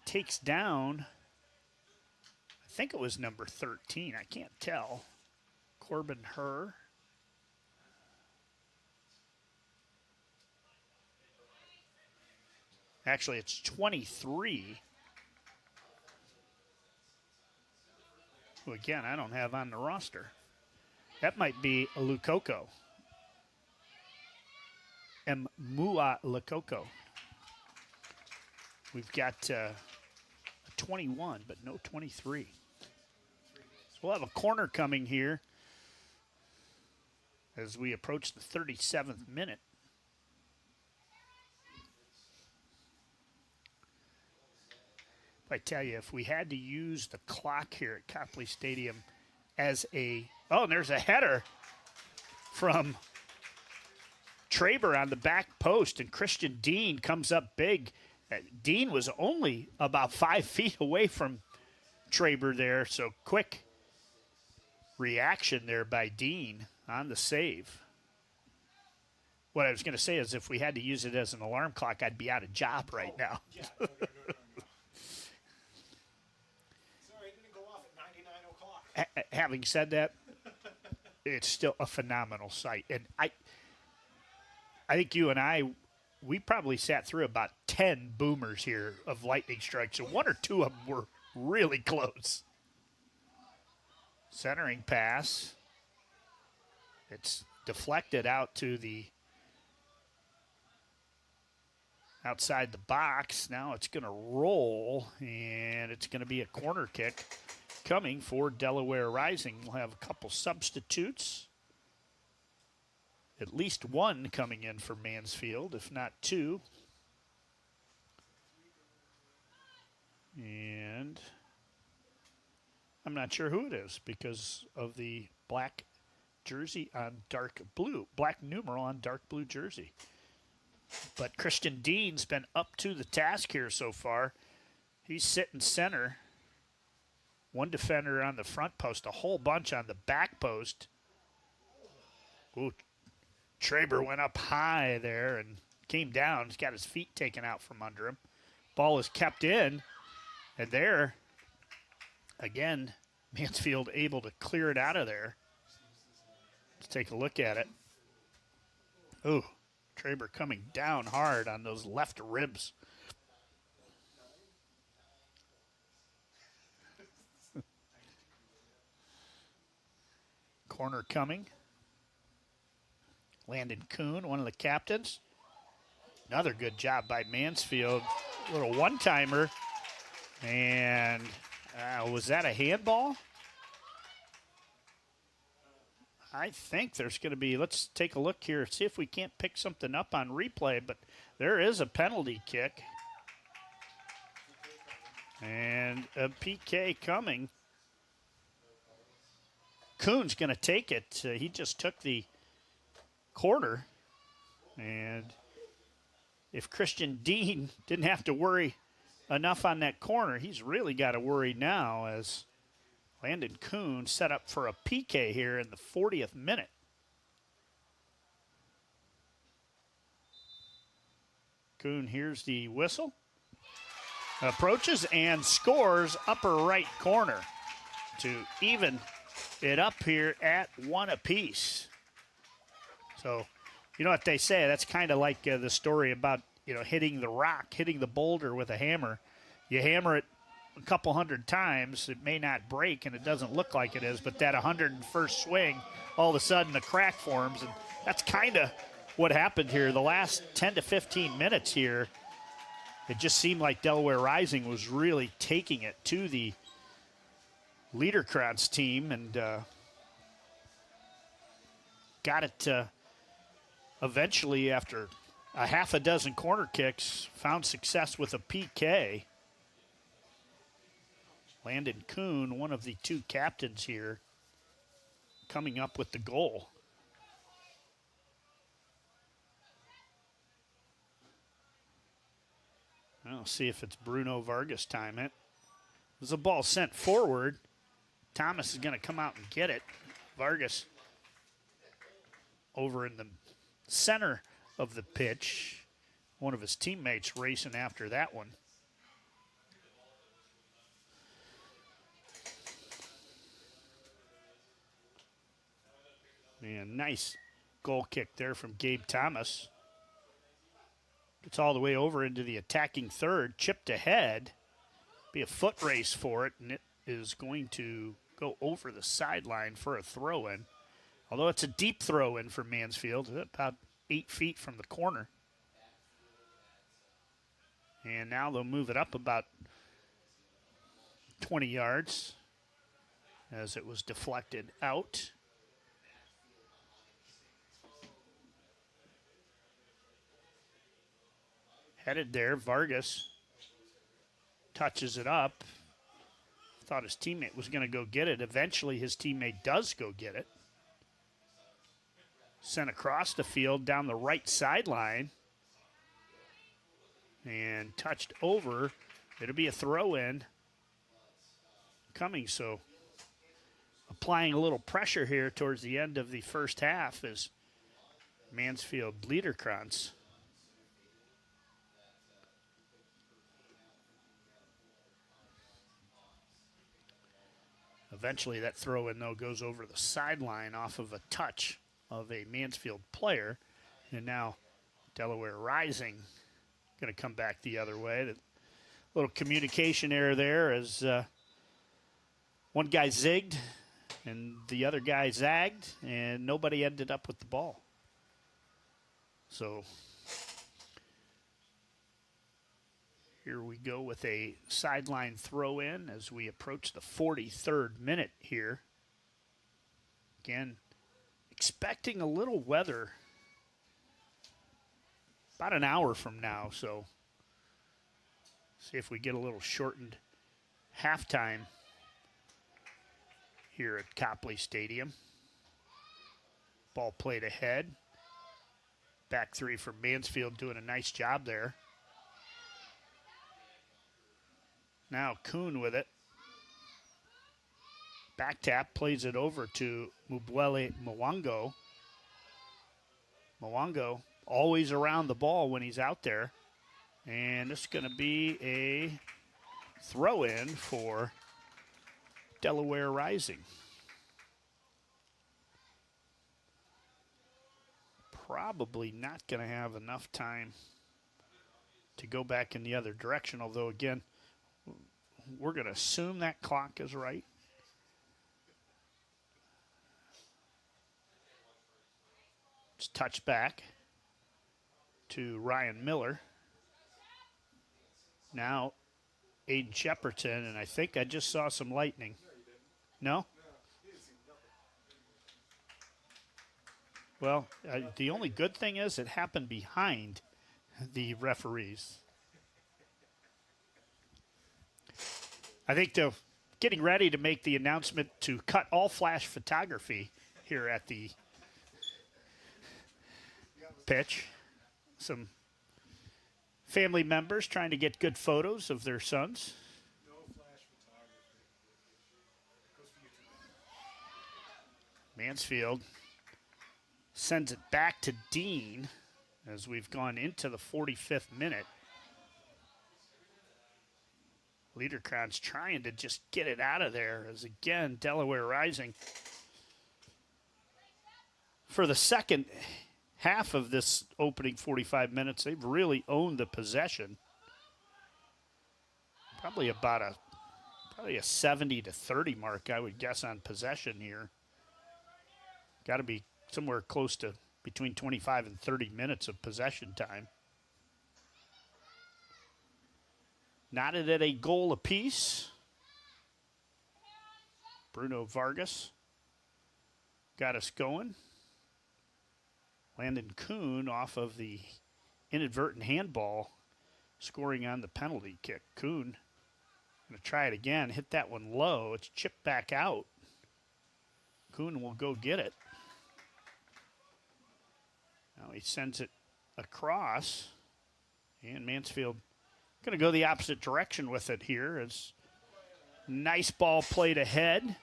Takes down, I think it was number 13. I can't tell. Corbin Herr. Actually, it's 23. Who, again, I don't have on the roster. That might be a Lukoko. Mua Lukoko. We've got a 21, but no 23. So we'll have a corner coming here as we approach the 37th minute. I tell you, if we had to use the clock here at Copley Stadium as a, oh, and there's a header from Traber on the back post, and Christian Dean comes up big. Dean was only about 5 feet away from Traber there, so quick reaction there by Dean on the save. What I was going to say is if we had to use it as an alarm clock, I'd be out of job right now. Yeah, no. Sorry, it didn't go off at 99 o'clock. Having said that, it's still a phenomenal sight. And I think you and I, we probably sat through about 10 boomers here of lightning strikes, and one or two of them were really close. Centering pass. It's deflected out to the outside the box. Now it's going to roll, and it's going to be a corner kick coming for Delaware Rising. We'll have a couple substitutes. At least one coming in for Mansfield, if not two. And I'm not sure who it is because of the black jersey on dark blue, black numeral on dark blue jersey. But Christian Dean's been up to the task here so far. He's sitting center. One defender on the front post, a whole bunch on the back post. Ooh, Traber went up high there and came down. He's got his feet taken out from under him. Ball is kept in. And there, again, Mansfield able to clear it out of there. Let's take a look at it. Ooh, Traber coming down hard on those left ribs. Corner coming. Landon Kuhn, one of the captains. Another good job by Mansfield. A little one-timer. And was that a handball? I think there's going to be, let's take a look here, see if we can't pick something up on replay, but there is a penalty kick. And a PK coming. Kuhn's going to take it. He just took the corner. And if Christian Dean didn't have to worry enough on that corner, he's really got to worry now as Landon Kuhn set up for a PK here in the 40th minute. Kuhn hears the whistle, approaches and scores upper right corner to even it up here at one apiece. So, you know what they say, that's kind of like the story about, you know, hitting the rock, hitting the boulder with a hammer. You hammer it a couple hundred times, it may not break, and it doesn't look like it is, but that 101st swing, all of a sudden a crack forms, and that's kind of what happened here. The last 10 to 15 minutes here, it just seemed like Delaware Rising was really taking it to the Liederkranz team, and got it eventually after a half a dozen corner kicks, found success with a PK. Landon Kuhn, one of the two captains here, coming up with the goal. I'll see if it's Bruno Vargas time it. There's a ball sent forward. Thomas is going to come out and get it. Vargas over in the center of the pitch. One of his teammates racing after that one. And nice goal kick there from Gabe Thomas. Gets all the way over into the attacking third, chipped ahead. Be a foot race for it, and it is going to go over the sideline for a throw-in. Although it's a deep throw-in for Mansfield, about 8 feet from the corner. And now they'll move it up about 20 yards as it was deflected out. Headed there, Vargas touches it up. Thought his teammate was going to go get it. Eventually his teammate does go get it. Sent across the field down the right sideline. And touched over. It'll be a throw-in coming, so applying a little pressure here towards the end of the first half is Mansfield Liederkranz. Eventually that throw-in, though, goes over the sideline off of a touch of a Mansfield player. And now Delaware Rising going to come back the other way. A little communication error there as one guy zigged and the other guy zagged, and nobody ended up with the ball. So here we go with a sideline throw-in as we approach the 43rd minute here. Again, expecting a little weather about an hour from now, so see if we get a little shortened halftime here at Copley Stadium. Ball played ahead. Back three for Mansfield doing a nice job there. Now Kuhn with it. Back tap, plays it over to Mubwele Mwango. Mwango always around the ball when he's out there. And this is going to be a throw-in for Delaware Rising. Probably not going to have enough time to go back in the other direction, although, again, we're going to assume that clock is right. It's touch back to Ryan Miller. Now, Aiden Shepperton, and I think I just saw some lightning. No? Well, the only good thing is it happened behind the referees. I think they're getting ready to make the announcement to cut all flash photography here at the pitch. Some family members trying to get good photos of their sons. No flash photography. Goes for YouTube. Mansfield sends it back to Dean as we've gone into the 45th minute. Liederkranz trying to just get it out of there as, again, Delaware Rising. For the second half of this opening 45 minutes, they've really owned the possession. Probably a 70 to 30 mark, I would guess, on possession here. Got to be somewhere close to between 25 and 30 minutes of possession time. Knotted at a goal apiece. Bruno Vargas got us going. Landon Kuhn off of the inadvertent handball, scoring on the penalty kick. Kuhn going to try it again, hit that one low. It's chipped back out. Kuhn will go get it. Now he sends it across, and Mansfield going to go the opposite direction with it here. As nice ball played ahead.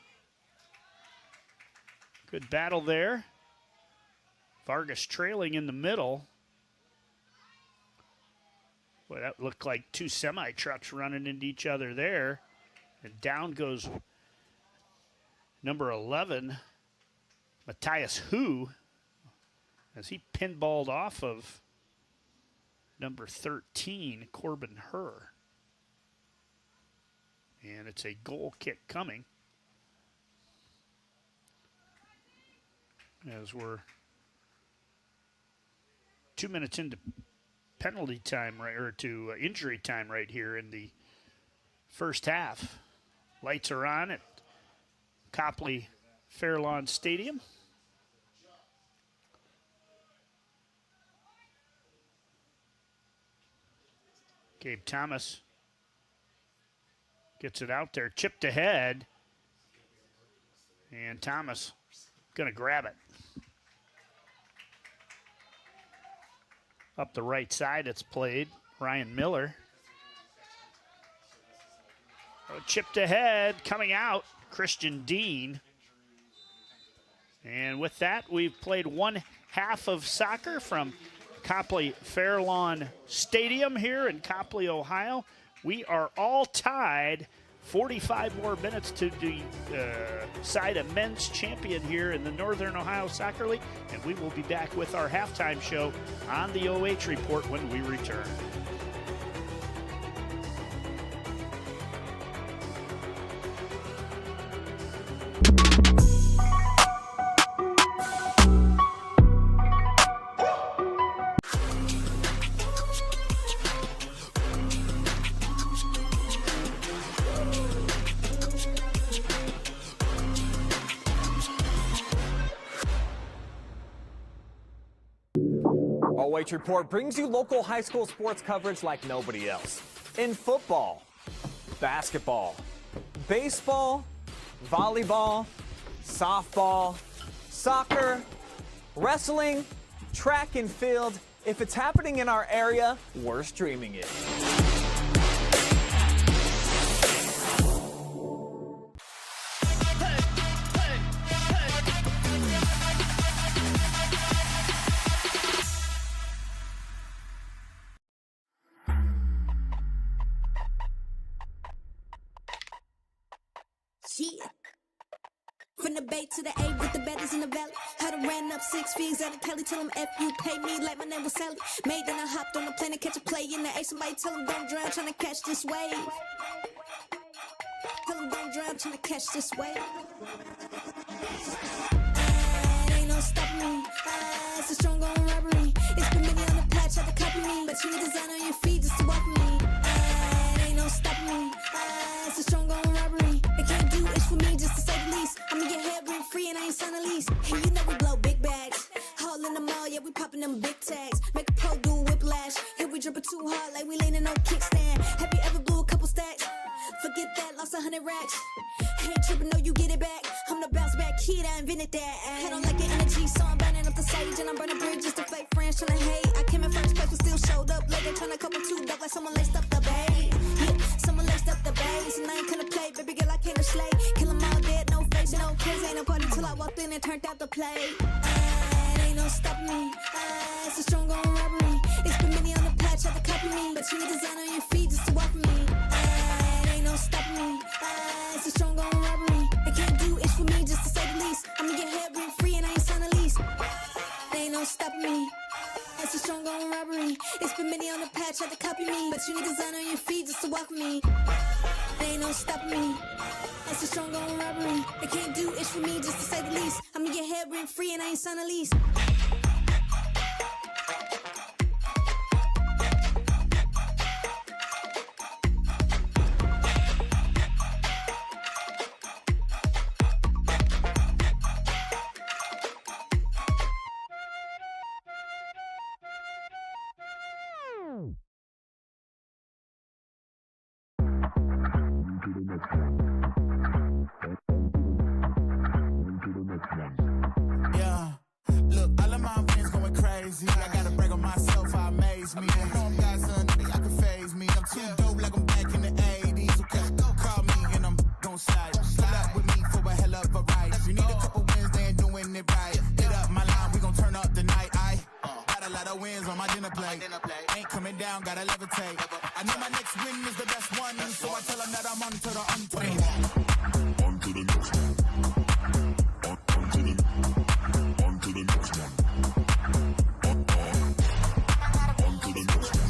Good battle there. Vargas trailing in the middle. Boy, that looked like two semi-trucks running into each other there. And down goes number 11, Matthias Hu, as he pinballed off of number 13, Corbin Herr. And it's a goal kick coming. As we're 2 minutes into penalty time, right, or to injury time right here in the first half. Lights are on at Copley Fairlawn Stadium. Gabe Thomas gets it out there, chipped ahead, and Thomas going to grab it. Up the right side, it's played. Ryan Miller. Oh, chipped ahead, coming out, Christian Dean. And with that, we've played one half of soccer from Copley Fairlawn Stadium here in Copley, Ohio. We are all tied. 45 more minutes to decide a men's champion here in the Northern Ohio Soccer League. And we will be back with our halftime show on the OH Report when we return. OH Report brings you local high school sports coverage like nobody else. In football, basketball, baseball, volleyball, softball, soccer, wrestling, track and field. If it's happening in our area, we're streaming it. From the Bay to the A with the betters in the valley. Had to ran up 6 figures out of Cali. Tell them F you pay me like my name was Sally. Made then I hopped on the plane to catch a play in the A. Somebody tell them don't drown trying to catch this wave. Tell them don't drown trying to catch this wave. Ain't no stopping me. It's a strong on robbery. It's been many on the patch, had to copy me. But you need design on your feet just to walk me. Ain't no stopping me. It's a strong on robbery. They can't do it for me just to say the least. I'ma get head rent free and I ain't sign a lease. And you know we blow big bags. Haul in the mall, yeah, we popping them big tags. Make a pro do whiplash. Here we dripping too hard like we leaning on kickstand. Have you ever blew a couple stacks? Forget that, lost 100 racks. Ain't tripping, no, you get it back. I'm the bounce back kid, I invented that. Head on like an energy, so I'm burning up the stage. And I'm burning bridges to fake friends trying to hate. I came in first place, but still showed up late. They trying to couple two up like someone laced up the bay. Yeah, someone laced up the base. And I ain't gonna play, baby girl, I came to slay. Kill them all dead, no face, no kids. Ain't no party till I walked in and turned out the play. Ain't no stopping me. It's a strong on robbery. It's been many on the patch, had to copy me. But you need design on your feet just to walk me. Ain't no stopping me. It's a strong on robbery. They can't do it for me just to say the least. I'ma get head rent free and I ain't sign a lease. Ain't no stopping me. It's a strong on robbery. It's been many on the patch, had to copy me. But you need design on your feet just to walk me. Ain't no stopping me. It's a strong on robbery. They can't do it for me just to say the least. I'ma get head rent free and I ain't sign a lease. me. I know I'm got something I can phase me. I'm too dope like I'm back in the 80s. Okay, call me and I'm gon' slide. Pull up with me for a hell of a ride. You need a couple wins, they ain't doing it right. Hit up my line, we gon' turn up the night. I got a lot of wins on my dinner plate. Ain't coming down, gotta levitate. I know my next win is the best one, so I tell them that I'm on to the untrained. On to the next one. On to the next one. On to the next one. On to the next one.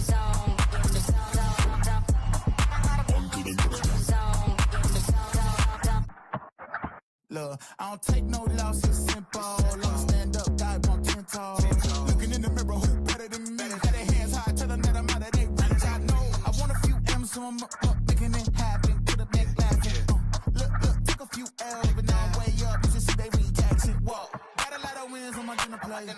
Look, I don't take no losses, simple. I'ma stand up, die on 10 toes. Looking in the mirror, who better than me? Got their hands high, tell them that I'm out of their range. I know I want a few M's, so I'm up, making it happen. Put a neck laughing. Look, took a few L's, but now I'm way up. You just see they reaction. Whoa, got a lot of wins on my dinner plate.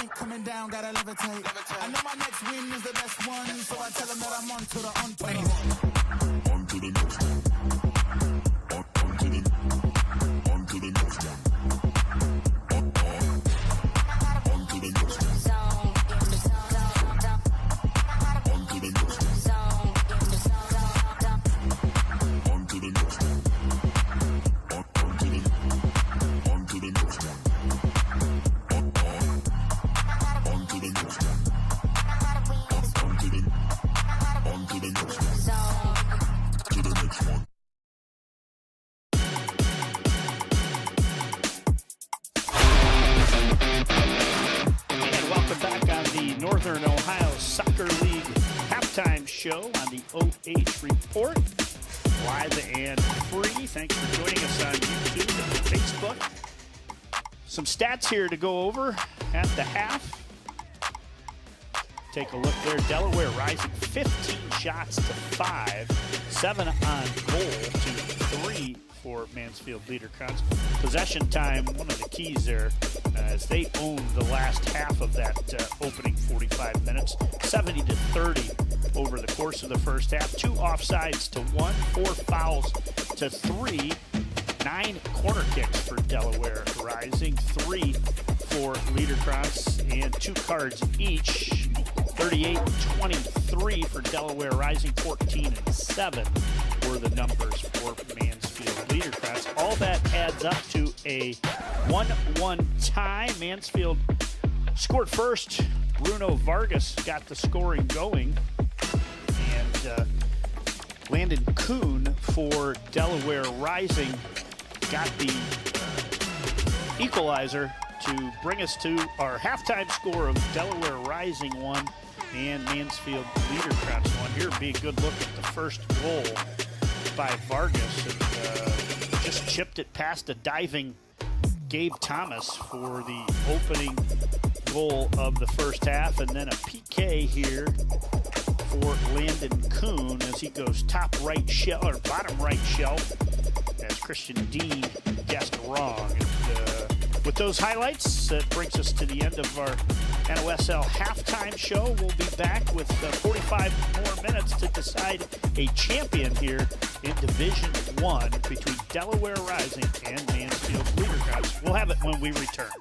Ain't coming down, gotta levitate. I know my next win is the best one, so I tell them that I'm on to the untrained. On to the next one. On to the next one. On to the next one. On to the next one. On to the next one. On to the next one. On to the next one. On to the next one. On to the next one. To the next one. And welcome back on the Northern Ohio Soccer League halftime show on the OH Report. Live and free. Thanks for joining us on YouTube and Facebook. Some stats here to go over at the half. Take a look there. Delaware Rising 15 shots to 5, 7 on goal to 3 for Mansfield Liederkranz. Possession time, one of the keys there, as they owned the last half of that opening 45 minutes, 70-30 over the course of the first half. 2 offsides to 1, 4 fouls to 3, 9 corner kicks for Delaware Rising, 3 for Liederkranz, and 2 cards each. 38-23 for Delaware Rising, 14-7 were the numbers for Mansfield Liederkranz. All that adds up to a 1-1 tie. Mansfield scored first. Bruno Vargas got the scoring going. And Landon Kuhn for Delaware Rising got the equalizer to bring us to our halftime score of Delaware Rising 1 and Mansfield Liederkranz 1. Here would be a good look at the first goal by Vargas. And, just chipped it past a diving Gabe Thomas for the opening goal of the first half. And then a PK here for Landon Kuhn as he goes top right shelf, or bottom right shelf, as Christian Dean guessed wrong. And, with those highlights, that brings us to the end of our NOSL halftime show. We'll be back with 45 more minutes to decide a champion here in Division 1 between Delaware Rising and Mansfield Liederkranz. We'll have it when we return.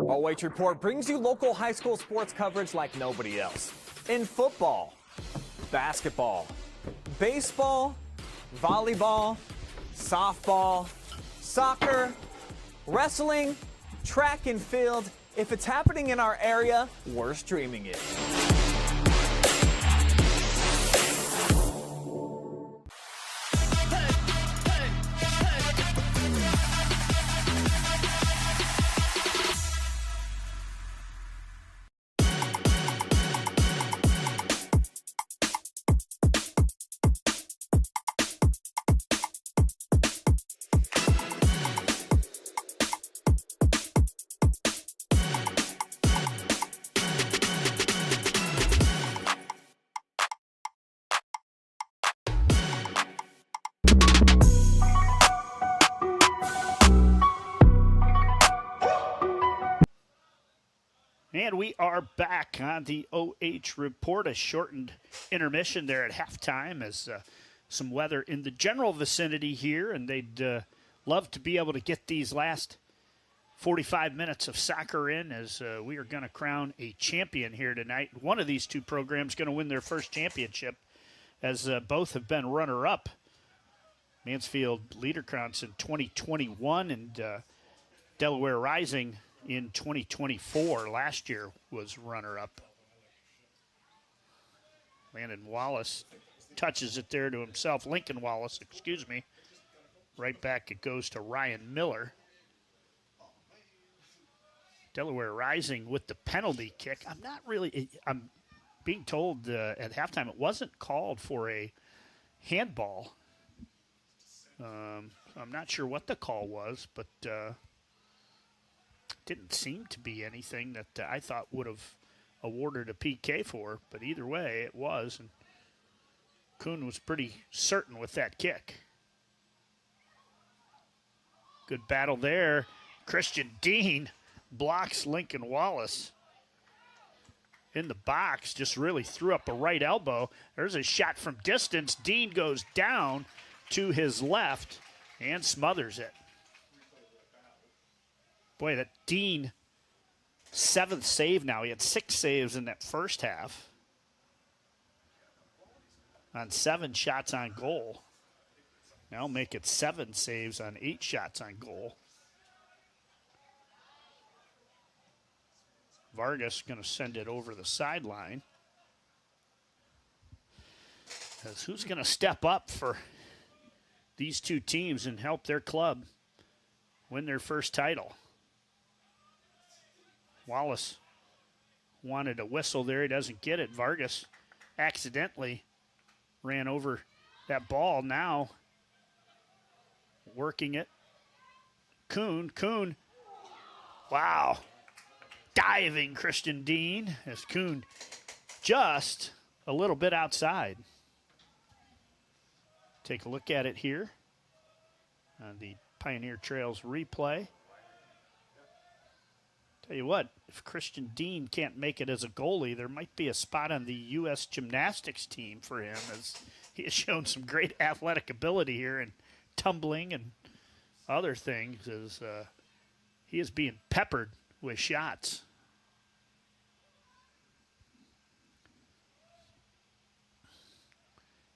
OH Report brings you local high school sports coverage like nobody else. In football, basketball, baseball, volleyball, softball, soccer, wrestling, track and field. If it's happening in our area, we're streaming it. And we are back on the OH Report, a shortened intermission there at halftime as some weather in the general vicinity here, and they'd love to be able to get these last 45 minutes of soccer in as we are going to crown a champion here tonight. One of these two programs going to win their first championship as both have been runner-up. Mansfield Liederkranz in 2021 and Delaware Rising in 2024. Last year was runner-up. Landon Wallace touches it there to himself. Lincoln Wallace, excuse me. Right back it goes to Ryan Miller. Delaware Rising with the penalty kick. I'm being told at halftime it wasn't called for a handball. I'm not sure what the call was, but didn't seem to be anything that I thought would have awarded a PK for. But either way, it was. And Kuhn was pretty certain with that kick. Good battle there. Christian Dean blocks Lincoln Wallace in the box, just really threw up a right elbow. There's a shot from distance. Dean goes down to his left and smothers it. Boy, that Dean, 7th save now. He had 6 saves in that first half on 7 shots on goal. Now make it 7 saves on 8 shots on goal. Vargas going to send it over the sideline. Because who's going to step up for these two teams and help their club win their first title? Wallace wanted a whistle there. He doesn't get it. Vargas accidentally ran over that ball. Now working it. Kuhn. Wow. Diving Christian Dean as Kuhn just a little bit outside. Take a look at it here on the Pioneer Trails replay. Tell you what, if Christian Dean can't make it as a goalie, there might be a spot on the U.S. gymnastics team for him, as he has shown some great athletic ability here and tumbling and other things as he is being peppered with shots.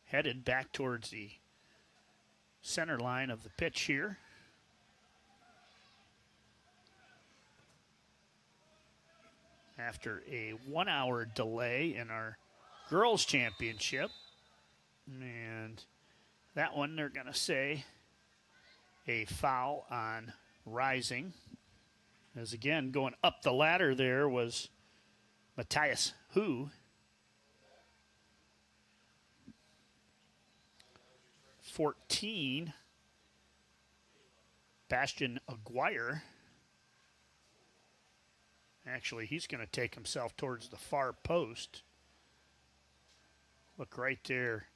Headed back towards the center line of the pitch here. After a 1-hour delay in our girls' championship. And that one, they're going to say a foul on Rising. As again, going up the ladder there was Matthias Hu. 14, Bastian Aguirre. Actually, he's going to take himself towards the far post. Look right there.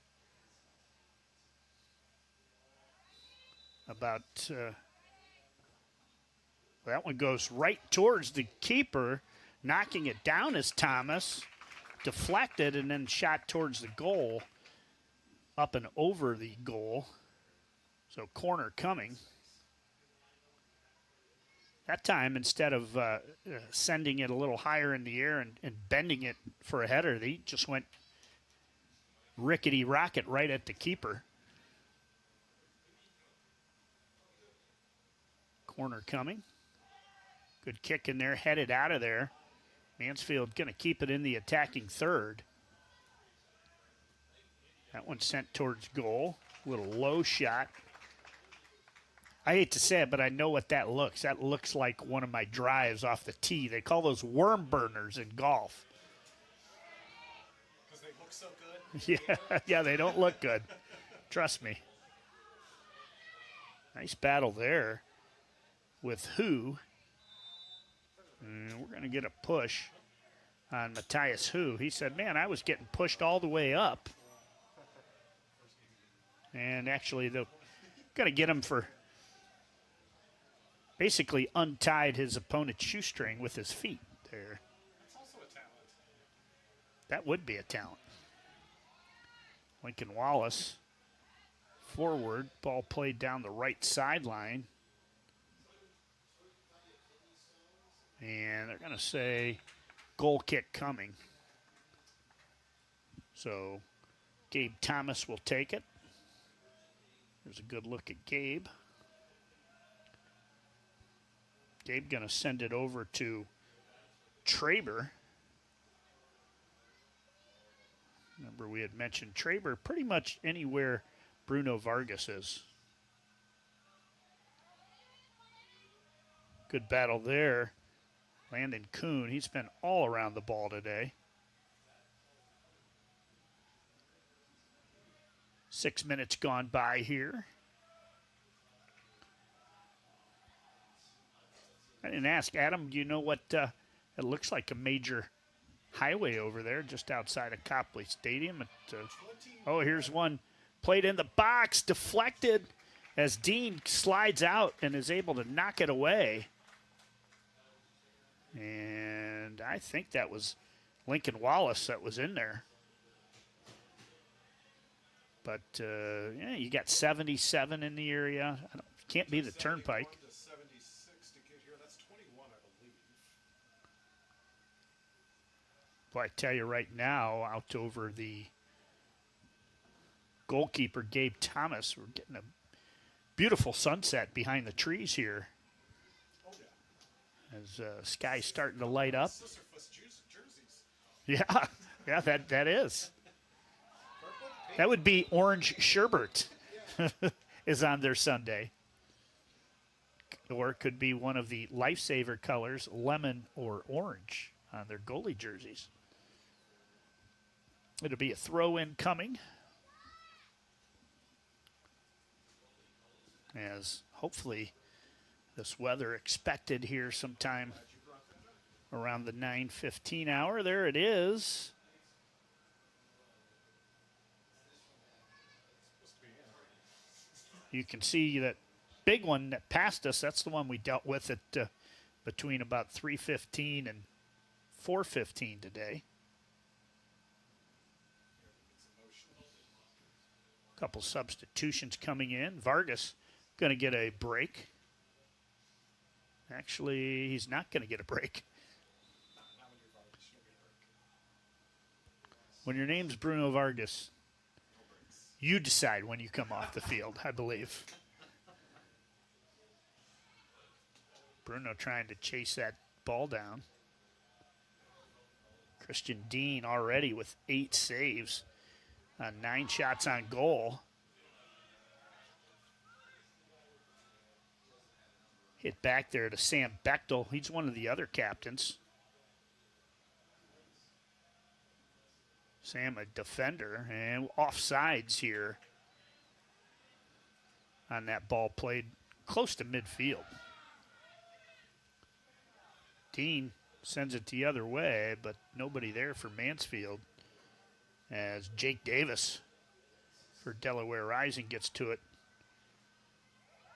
About, that one goes right towards the keeper. Knocking it down is Thomas. Deflected and then shot towards the goal. Up and over the goal. So corner coming. That time, instead of sending it a little higher in the air and bending it for a header, they just went rickety rocket right at the keeper. Corner coming. Good kick in there, headed out of there. Mansfield going to keep it in the attacking third. That one sent towards goal. Little low shot. I hate to say it, but I know what that looks. That looks like one of my drives off the tee. They call those worm burners in golf. Because they look so good? Yeah, they don't look good. Trust me. Nice battle there with Hu. And we're going to get a push on Matthias Hu. He said, man, I was getting pushed all the way up. And actually, they're going to get him for basically untied his opponent's shoestring with his feet there. That would be a talent. Lincoln Wallace, forward. Ball played down the right sideline. And they're going to say goal kick coming. So Gabe Thomas will take it. There's a good look at Gabe. Gabe going to send it over to Traber. Remember, we had mentioned Traber pretty much anywhere Bruno Vargas is. Good battle there. Landon Kuhn, he's been all around the ball today. 6 minutes gone by here. I didn't ask, Adam, do you know what it looks like a major highway over there just outside of Copley Stadium? Oh, here's one played in the box, deflected as Dean slides out and is able to knock it away. And I think that was Lincoln Wallace that was in there. But, yeah, you got 77 in the area. Can't be the Turnpike. 76 to get here. That's 21, I believe. Boy, I tell you right now, out over the goalkeeper, Gabe Thomas, we're getting a beautiful sunset behind the trees here. Oh, yeah. As sky's starting to light up. Sisyphus jerseys. Yeah, that is. That would be orange sherbet is on their Sunday. Or it could be one of the lifesaver colors, lemon or orange, on their goalie jerseys. It'll be a throw-in coming. As hopefully this weather expected here sometime around the 9:15 hour. There it is. You can see that big one that passed us. That's the one we dealt with at between about 3:15 and 4:15 today. A couple substitutions coming in. Vargas going to get a break. Actually, he's not going to get a break. When your name's Bruno Vargas, you decide when you come off the field, I believe. Bruno trying to chase that ball down. Christian Dean already with 8 saves on 9 shots on goal. Hit back there to Sam Bechtel. He's one of the other captains. Sam, a defender, and offsides here on that ball played close to midfield. Dean sends it the other way, but nobody there for Mansfield as Jake Davis for Delaware Rising gets to it.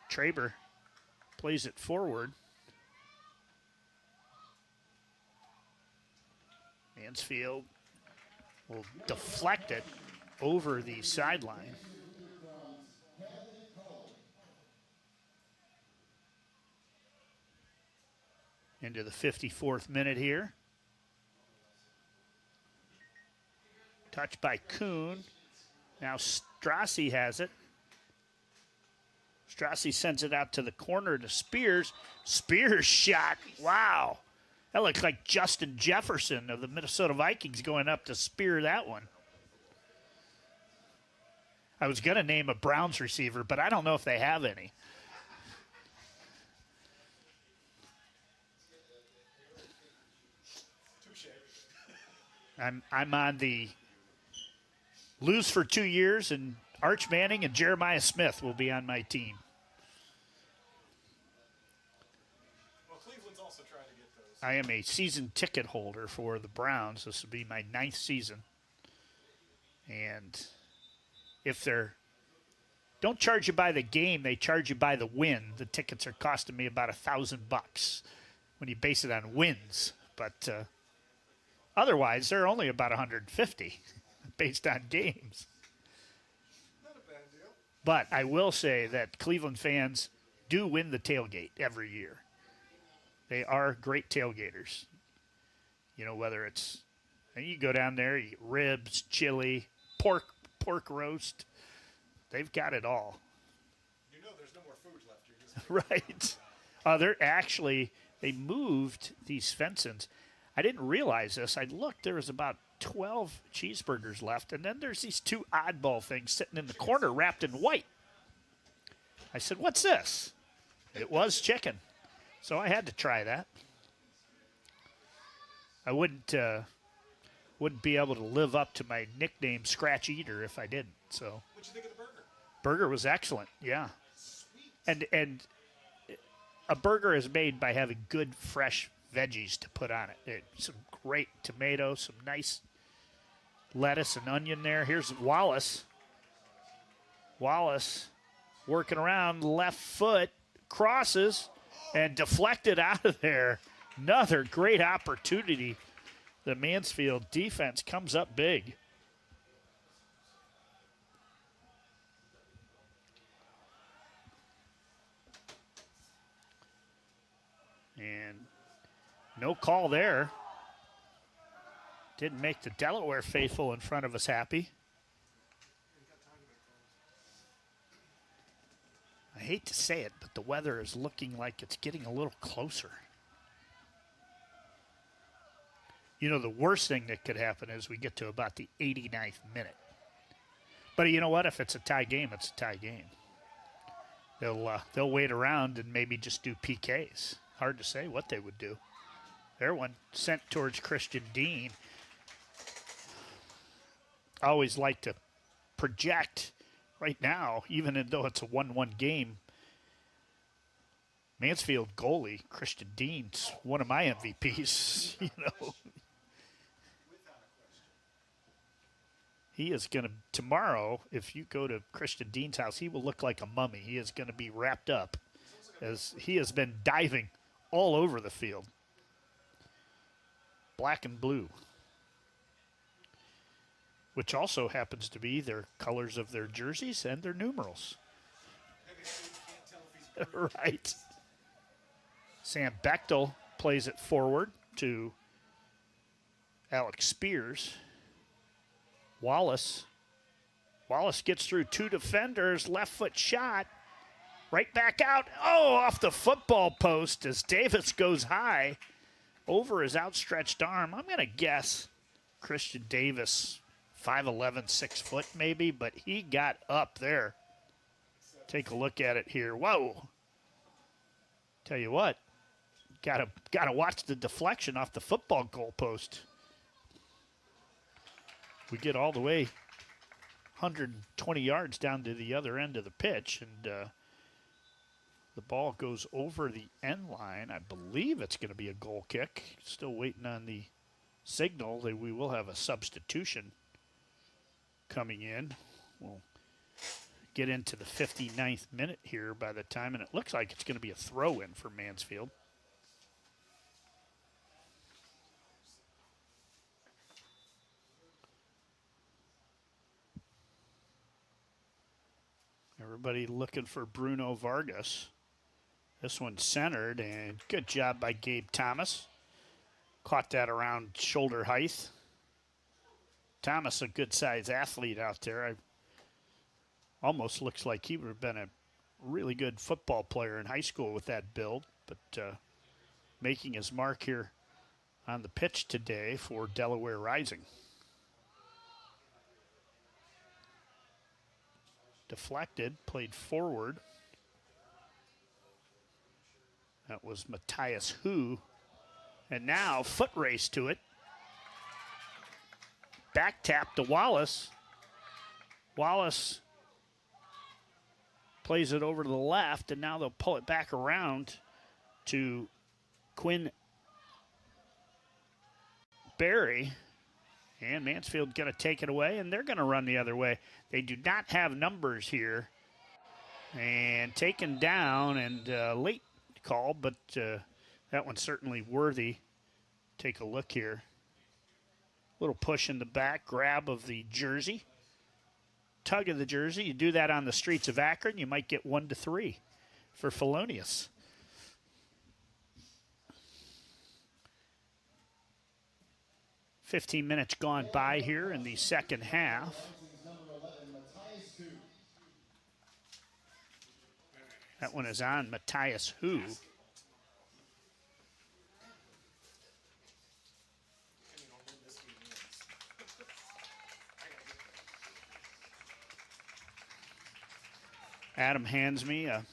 Traber plays it forward. Mansfield will deflect it over the sideline. Into the 54th minute here. Touched by Kuhn. Now Strassi has it. Strassi sends it out to the corner to Spears. Spears shot. Wow. That looks like Justin Jefferson of the Minnesota Vikings going up to spear that one. I was going to name a Browns receiver, but I don't know if they have any. I'm on the lose for 2 years, and Arch Manning and Jeremiah Smith will be on my team. Well, Cleveland's also trying to get those. I am a season ticket holder for the Browns. This will be my 9th season. And if they're don't charge you by the game, they charge you by the win. The tickets are costing me about $1,000 when you base it on wins. But Otherwise, they're only about 150 based on games. Not a bad deal. But I will say that Cleveland fans do win the tailgate every year. They are great tailgaters. You know, whether it's, and you go down there, you get ribs, chili, pork roast. They've got it all. You know there's no more food left. You're just Right. They moved these Svensons. I didn't realize this. I looked, there was about 12 cheeseburgers left, and then there's these two oddball things sitting in the corner wrapped in white. I said, what's this? It was chicken. So I had to try that. I wouldn't be able to live up to my nickname Scratch Eater if I didn't. So What'd you think of the burger? burger was excellent, yeah. Sweet. And a burger is made by having good fresh veggies to put on it. Some great tomatoes, some nice lettuce and onion there. Here's Wallace. Wallace working around, left foot, crosses, and deflected out of there. Another great opportunity. The Mansfield defense comes up big. And no call there. Didn't make the Delaware faithful in front of us happy. I hate to say it, but the weather is looking like it's getting a little closer. You know, the worst thing that could happen is we get to about the 89th minute. But you know what? If it's a tie game, it's a tie game. They'll wait around and maybe just do PKs. Hard to say what they would do. There one sent towards Christian Dean. I always like to project right now, even though it's a 1-1 game. Mansfield goalie Christian Dean's one of my MVPs, you know. He is going to, tomorrow, if you go to Christian Dean's house, he will look like a mummy. He is going to be wrapped up as he has been diving all over the field. Black and blue, which also happens to be their colors of their jerseys and their numerals. Right. Sam Bechtel plays it forward to Alex Spears. Wallace gets through two defenders, left foot shot, right back out. Oh, off the football post as Davis goes high over his outstretched arm. I'm going to guess Christian Davis, 5'11", 6 foot maybe, but he got up there. Take a look at it here. Whoa. Tell you what, gotta watch the deflection off the football goalpost. We get all the way 120 yards down to the other end of the pitch, and the ball goes over the end line. I believe it's going to be a goal kick. Still waiting on the signal that we will have a substitution coming in. We'll get into the 59th minute here by the time, and it looks like it's going to be a throw-in for Mansfield. Everybody looking for Bruno Vargas. This one's centered, and good job by Gabe Thomas. Caught that around shoulder height. Thomas, a good-sized athlete out there. Almost looks like he would have been a really good football player in high school with that build, but making his mark here on the pitch today for Delaware Rising. Deflected, played forward. That was Matthias Hu. And now, foot race to it. Back tap to Wallace. Wallace plays it over to the left, and now they'll pull it back around to Quinn Barry. And Mansfield going to take it away, and they're going to run the other way. They do not have numbers here. And taken down, and late call, but that one's certainly worthy. Take a look here. Little push in the back, grab of the jersey, tug of the jersey. You do that on the streets of Akron, you might get 1-3 for Felonius. "15 minutes gone by here in the second half. That one is on Matthias Hu. Adam hands me a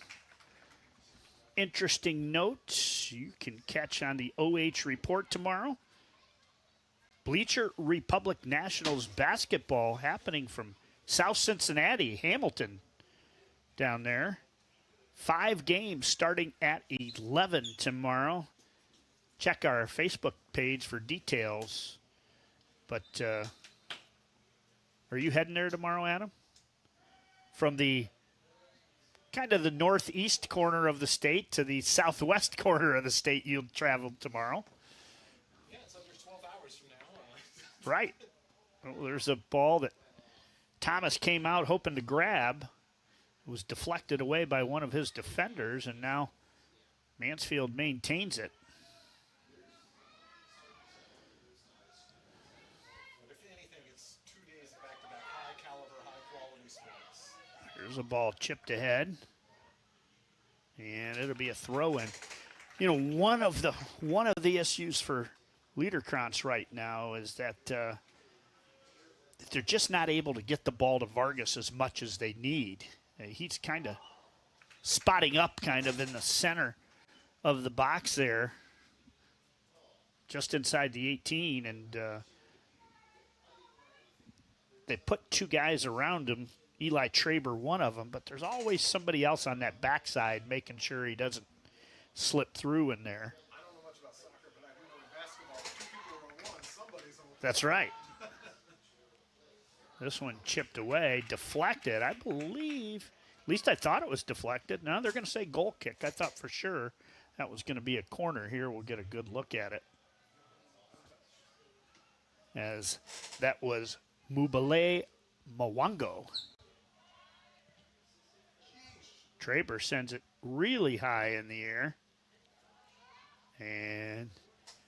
interesting note you can catch on the OH report tomorrow. Bleacher Republic Nationals basketball happening from South Cincinnati, Hamilton, down there. 5 games starting at 11 tomorrow. Check our Facebook page for details. But are you heading there tomorrow, Adam? From the kind of the northeast corner of the state to the southwest corner of the state you'll travel tomorrow. Yeah, it's under 12 hours from now. Right. Well, there's a ball that Thomas came out hoping to grab. It was deflected away by one of his defenders, and now Mansfield maintains it. But if anything, it's 2 days back-to-back high-caliber, high-quality sports. There's a ball chipped ahead, and it'll be a throw-in. You know, one of the issues for Liederkranz right now is that they're just not able to get the ball to Vargas as much as they need. He's kind of spotting up kind of in the center of the box there, just inside the 18, and they put 2 guys around him. Eli Traber, one of them, but there's always somebody else on that backside making sure he doesn't slip through in there. I don't know much about soccer, but I do know in basketball, if 2 people are on one, somebody's on one. That's right. This one chipped away, deflected, I believe. At least I thought it was deflected. Now they're going to say goal kick. I thought for sure that was going to be a corner here. We'll get a good look at it. As that was Mubale Mwango. Traber sends it really high in the air. And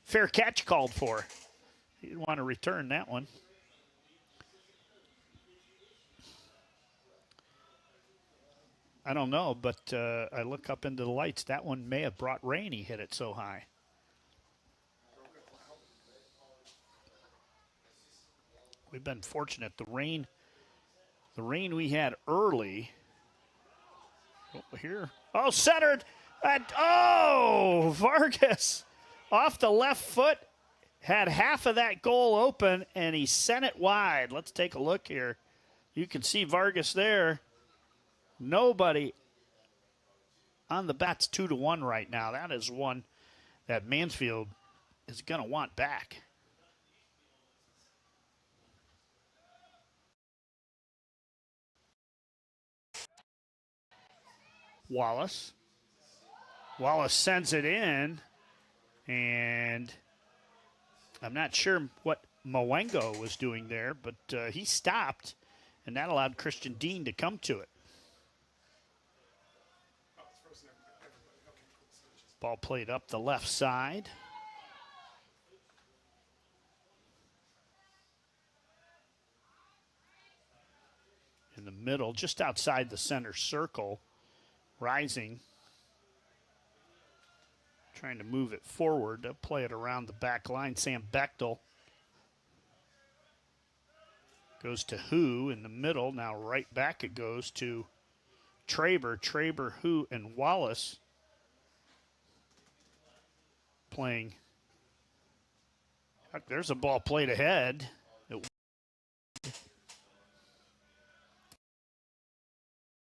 fair catch called for. He didn't want to return that one. I don't know, but I look up into the lights. That one may have brought rain. He hit it so high. We've been fortunate. The rain we had early. Over here. Oh, centered. Vargas off the left foot. Had half of that goal open, and he sent it wide. Let's take a look here. You can see Vargas there. Nobody on the bats 2-1 right now. That is one that Mansfield is going to want back. Wallace sends it in, and I'm not sure what Mwango was doing there, but he stopped, and that allowed Christian Dean to come to it. Ball played up the left side. In the middle, just outside the center circle, Rising. Trying to move it forward to play it around the back line. Sam Bechtel goes to Hu in the middle. Now right back it goes to Traber, Hu, and Wallace playing. There's a ball played ahead.